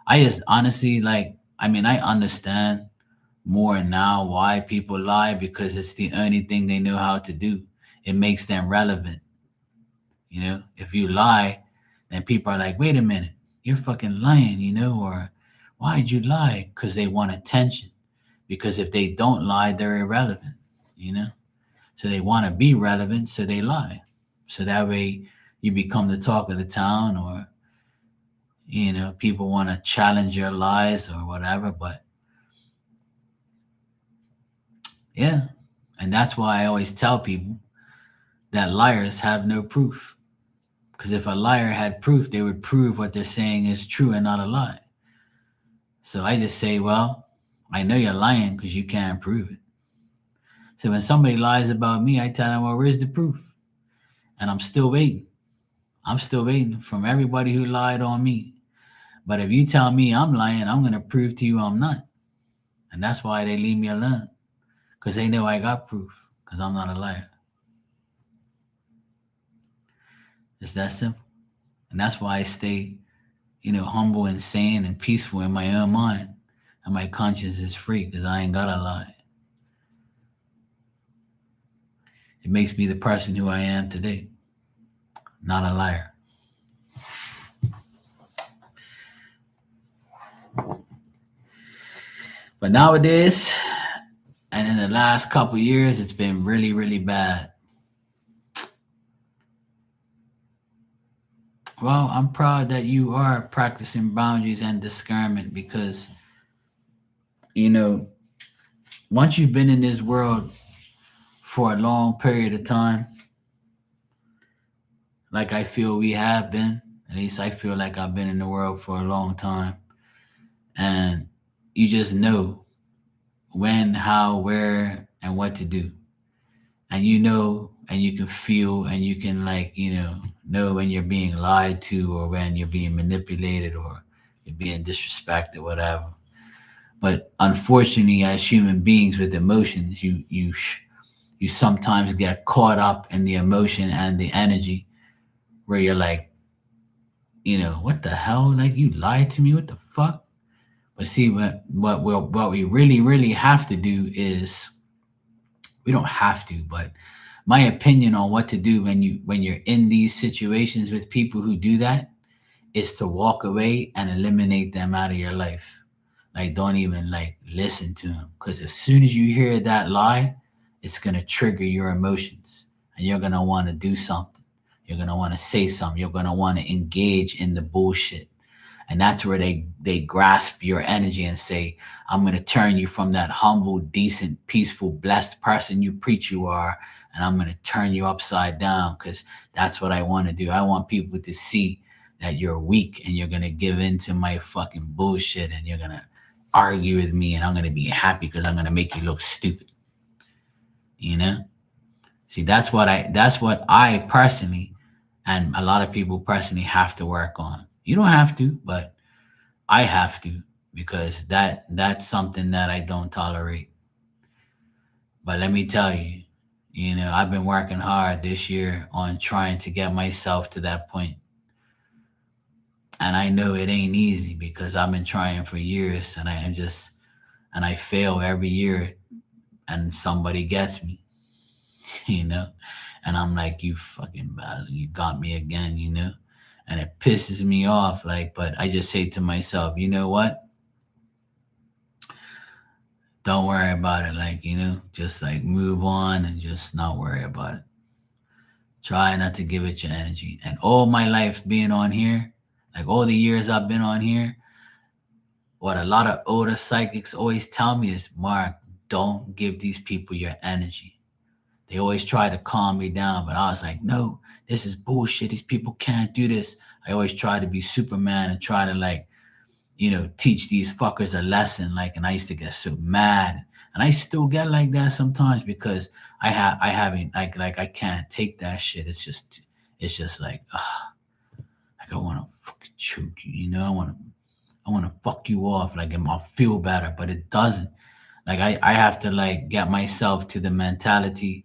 I just honestly I understand more now why people lie because it's the only thing they know how to do. It makes them relevant. If you lie, then people are like, wait a minute, you're fucking lying, or why'd you lie? Because they want attention. Because if they don't lie, they're irrelevant, So they want to be relevant, so they lie. So that way you become the talk of the town or, people want to challenge your lies or whatever. But yeah, and that's why I always tell people that liars have no proof. Because if a liar had proof, they would prove what they're saying is true and not a lie. So I just say, well, I know you're lying because you can't prove it. So when somebody lies about me, I tell them, well, where's the proof? And I'm still waiting. I'm still waiting from everybody who lied on me. But if you tell me I'm lying, I'm going to prove to you I'm not. And that's why they leave me alone. Because they know I got proof. Because I'm not a liar. It's that simple. And that's why I stay, humble and sane and peaceful in my own mind. And my conscience is free because I ain't got to lie. It makes me the person who I am today. Not a liar. But nowadays, and in the last couple years, it's been really, really bad. Well, I'm proud that you are practicing boundaries and discernment because, you know, once you've been in this world for a long period of time, like I feel we have been, at least I feel like I've been in the world for a long time, and you just know when, how, where, and what to do. And and you can feel, and you can, like, know when you're being lied to, or when you're being manipulated, or you're being disrespected, whatever. But unfortunately, as human beings with emotions, you sometimes get caught up in the emotion and the energy where you're like, what the hell? Like, you lied to me? What the fuck? But see, what we really, really have to do is, we don't have to, but my opinion on what to do when you're in these situations with people who do that is to walk away and eliminate them out of your life. Like, don't even, like, listen to them, because as soon as you hear that lie, it's going to trigger your emotions, and you're going to want to do something. You're going to want to say something. You're going to want to engage in the bullshit. And that's where they grasp your energy and say, I'm going to turn you from that humble, decent, peaceful, blessed person you preach you are, and I'm going to turn you upside down, because that's what I want to do. I want people to see that you're weak, and you're going to give in to my fucking bullshit, and you're going to argue with me, and I'm going to be happy because I'm going to make you look stupid. See, that's what I personally, and a lot of people personally, have to work on. You don't have to, but I have to, because that's something that I don't tolerate. But let me tell you, I've been working hard this year on trying to get myself to that point. And I know it ain't easy because I've been trying for years, and I fail every year, and somebody gets me, you know? And I'm like, you fucking bastard, you got me again. And it pisses me off, like, but I just say to myself, you know what? Don't worry about it. Like, just like move on and just not worry about it. Try not to give it your energy. And all my life being on here, like all the years I've been on here, what a lot of older psychics always tell me is, Mark, don't give these people your energy. They always try to calm me down, but I was like, no, this is bullshit. These people can't do this. I always try to be Superman and try to, like, teach these fuckers a lesson. Like, and I used to get so mad, and I still get like that sometimes because I haven't, like I can't take that shit. It's just like, like I want to fucking choke you. I want to fuck you off. Like, I'll feel better, but it doesn't. Like, I have to, like, get myself to the mentality,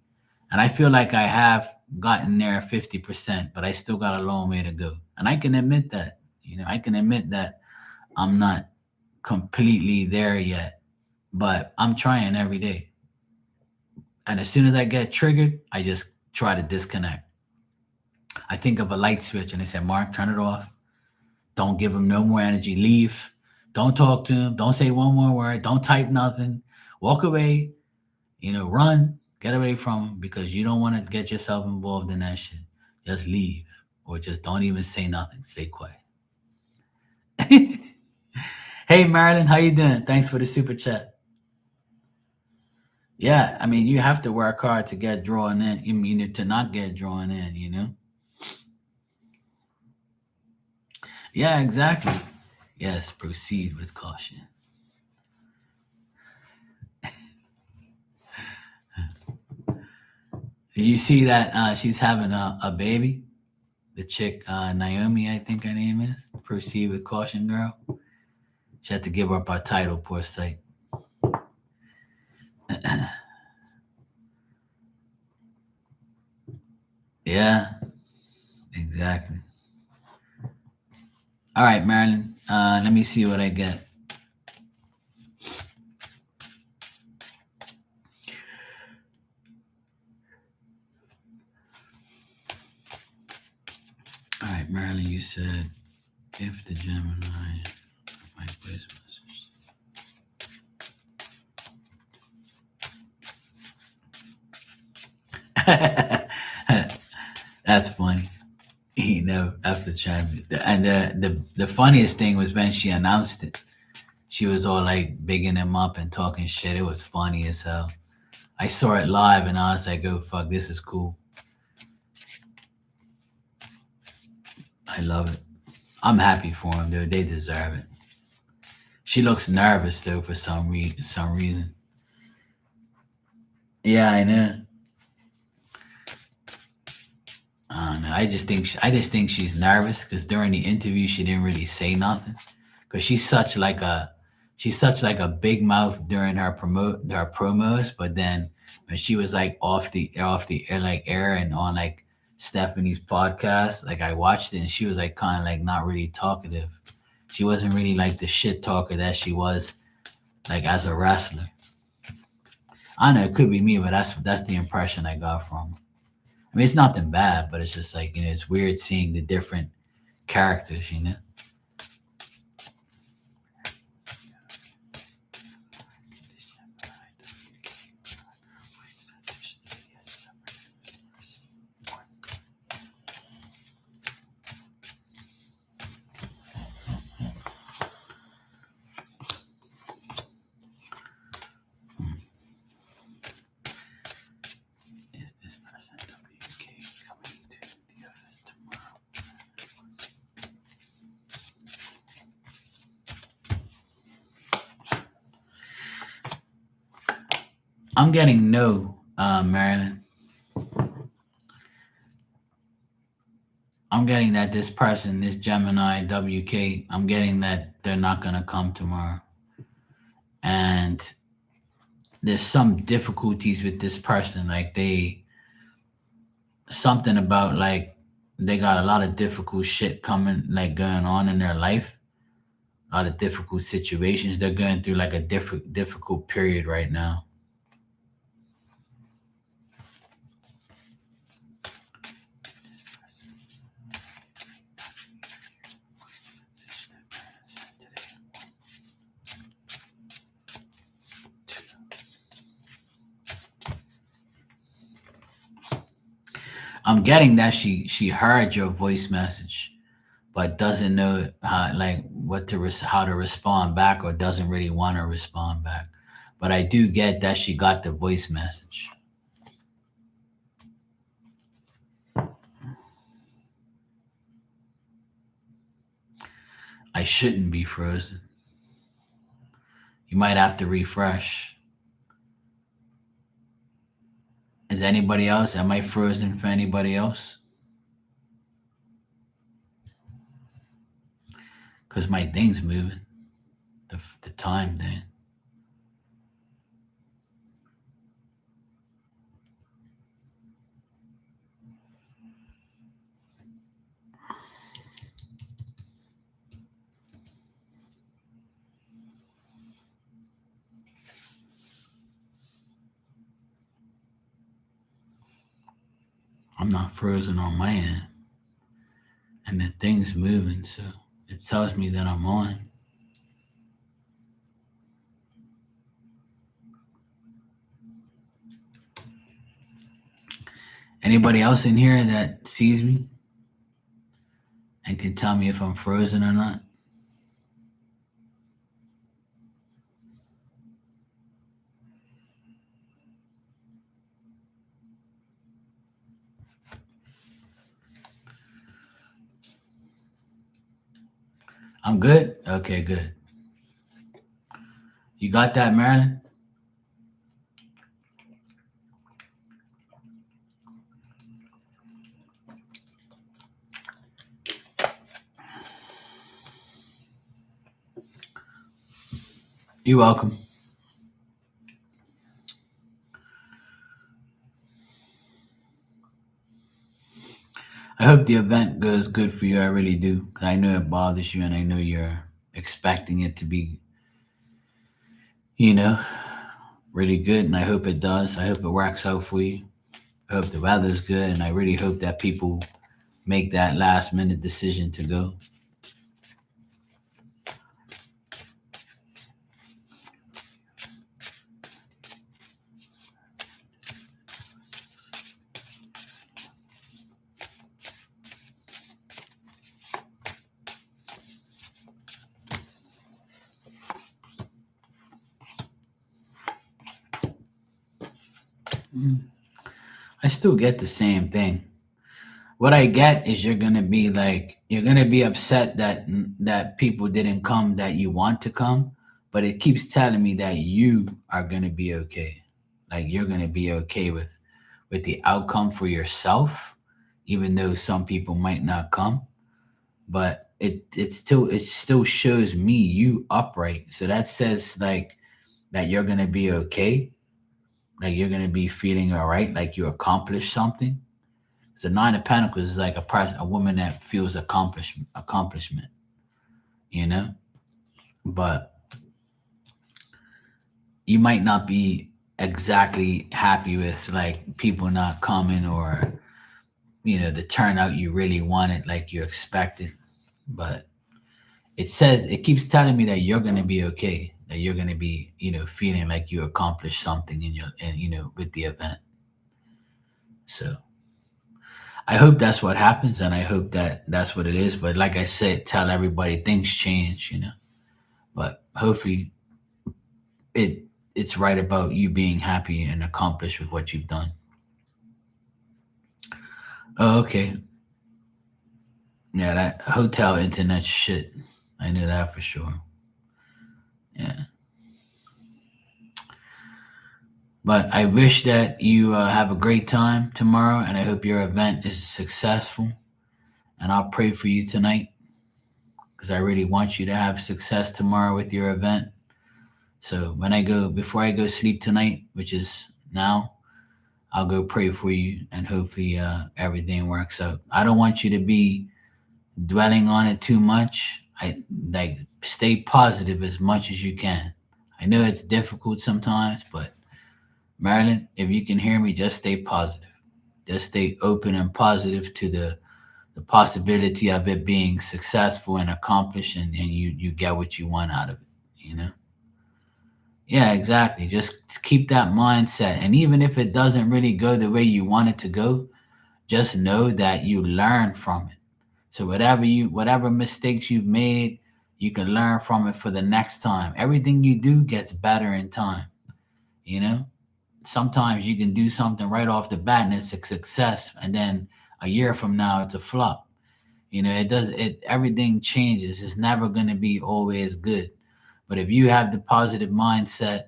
and I feel like I have gotten there 50%, but I still got a long way to go. And I can admit that. I can admit that I'm not completely there yet, but I'm trying every day. And as soon as I get triggered, I just try to disconnect. I think of a light switch, and I say, Mark, turn it off. Don't give him no more energy. Leave. Don't talk to him. Don't say one more word. Don't type nothing. Walk away. Run. Get away from him, because you don't want to get yourself involved in that shit. Just leave, or just don't even say nothing. Stay quiet. Hey, Marilyn, how you doing? Thanks for the super chat. Yeah, I mean, you have to work hard to get drawn in. You mean to not get drawn in. Yeah, exactly. Yes, proceed with caution. Did you see that she's having a baby? The chick, Naomi, I think her name is. Proceed with caution, girl. She had to give up her title, poor sake. Yeah, exactly. All right, Marilyn. Let me see what I get. All right, Marilyn, you said if the Gemini my voice message. That's funny. He never after trying, and the funniest thing was when she announced it. She was all like bigging him up and talking shit. It was funny as hell. I saw it live and I was like, "Oh fuck, this is cool. I love it. I'm happy for them, dude. They deserve it." She looks nervous though for some reason. Yeah, I know. I don't know. I just think she's nervous because during the interview she didn't really say nothing because she's such like a big mouth during her promos, but then when she was like off the air like air and on like Stephanie's podcast, like I watched it and she was like kind of like not really talkative. She wasn't really like the shit talker that she was like as a wrestler. I don't know, it could be me, but that's the impression I got from her. I mean, it's nothing bad, but it's just like it's weird seeing the different characters. Is this person WK coming to the event tomorrow? I'm getting no, Marilyn. I'm getting that this person, this Gemini WK, I'm getting that they're not gonna come tomorrow, and there's some difficulties with this person. Like they something about like they got a lot of difficult shit coming like going on in their life, a lot of difficult situations. They're going through like a difficult period right now. I'm getting that she heard your voice message, but doesn't know how like how to respond back, or doesn't really want to respond back. But I do get that she got the voice message. I shouldn't be frozen. You might have to refresh. Is anybody else? Am I frozen for anybody else? Because my thing's moving. The time thing. I'm not frozen on my end. And the thing's moving, so it tells me that I'm on. Anybody else in here that sees me and can tell me if I'm frozen or not? I'm good. Okay, good. You got that, Marilyn? You're welcome. I hope the event goes good for you. I really do. 'Cause I know it bothers you, and I know you're expecting it to be, you know, really good. And I hope it does. I hope it works out for you. I hope the weather's good, and I really hope that people make that last minute decision to go. Mm. I still get the same thing. What I get is you're gonna be upset that people didn't come that you want to come, but it keeps telling me that you are gonna be okay. Like you're gonna be okay with the outcome for yourself, even though some people might not come. But it still shows me you upright. So that says like that you're gonna be okay, like you're gonna be feeling all right, like you accomplished something. So Nine of Pentacles is like a woman that feels accomplishment, you know. But you might not be exactly happy with like people not coming or the turnout you really wanted, like you expected. But it keeps telling me that you're gonna be okay, that you're gonna be feeling like you accomplished something with the event. So I hope that's what happens, and I hope that that's what it is. But like I said, tell everybody things change. But hopefully, it it's right about you being happy and accomplished with what you've done. Oh, okay. Yeah, that hotel internet shit. I knew that for sure. Yeah, but I wish that you have a great time tomorrow, and I hope your event is successful. And I'll pray for you tonight because I really want you to have success tomorrow with your event. So before I go sleep tonight, which is now, I'll go pray for you and hopefully everything works out. I don't want you to be dwelling on it too much. I like stay positive as much as you can. I know it's difficult sometimes, but Marilyn, if you can hear me, just stay positive. Just stay open and positive to the possibility of it being successful and accomplished, and you get what you want out of it, you know? Yeah, exactly. Just keep that mindset. And even if it doesn't really go the way you want it to go, just know that you learn from it. So whatever mistakes you've made, you can learn from it for the next time. Everything you do gets better in time, you know? Sometimes you can do something right off the bat and it's a success, and then a year from now it's a flop. It everything changes. It's never going to be always good. But if you have the positive mindset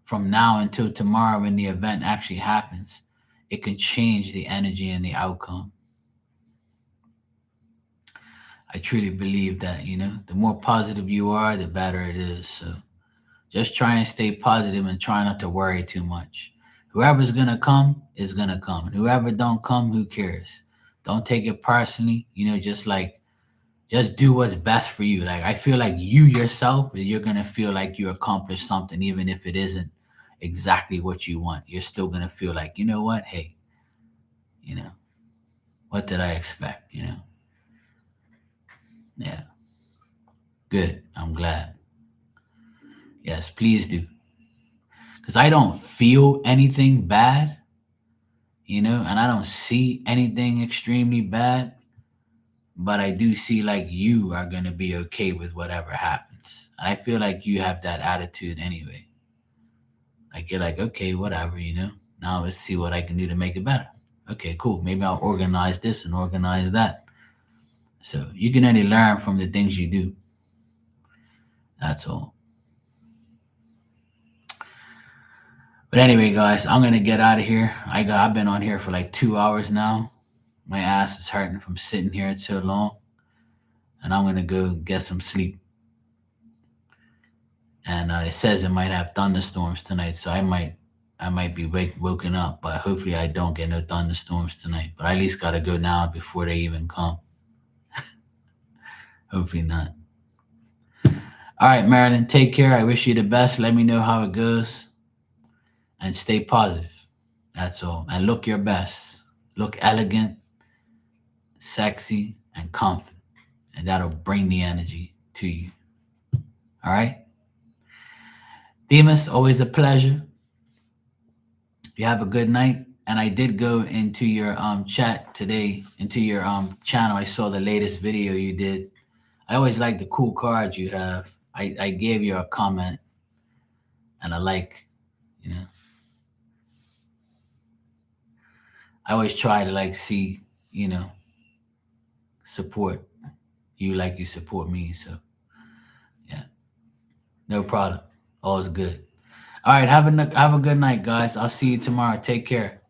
from now until tomorrow when the event actually happens, it can change the energy and the outcome. I truly believe that, the more positive you are, the better it is. So just try and stay positive and try not to worry too much. Whoever's gonna come is gonna come. And whoever don't come, who cares? Don't take it personally. Just do what's best for you. Like I feel like you yourself, you're gonna feel like you accomplished something, even if it isn't exactly what you want. You're still gonna feel like, you know what? Hey, you know, what did I expect? Yeah, good. I'm glad. Yes, please do. Because I don't feel anything bad, and I don't see anything extremely bad, but I do see like you are gonna be okay with whatever happens. And I feel like you have that attitude anyway. Like you're like, okay, whatever. Now let's see what I can do to make it better. Okay, cool. Maybe I'll organize this and organize that. So you can only learn from the things you do. That's all. But anyway, guys, I'm gonna get out of here. I've been on here for like 2 hours now. My ass is hurting from sitting here so long, and I'm gonna go get some sleep. And it says it might have thunderstorms tonight, so I might be woken up, but hopefully I don't get no thunderstorms tonight. But I at least gotta go now before they even come. Hopefully not. All right, Marilyn, take care. I wish you the best. Let me know how it goes, and stay positive. That's all. And look your best. Look elegant, sexy, and confident, and that'll bring the energy to you. All right, Demas, always a pleasure. You have a good night. And I did go into your chat today, into your channel. I saw the latest video you did. I always like the cool cards you have. I gave you a comment and a like, you know. I always try to like see, support you like you support me. So yeah, no problem. All's good. All right, have a good night, guys. I'll see you tomorrow. Take care.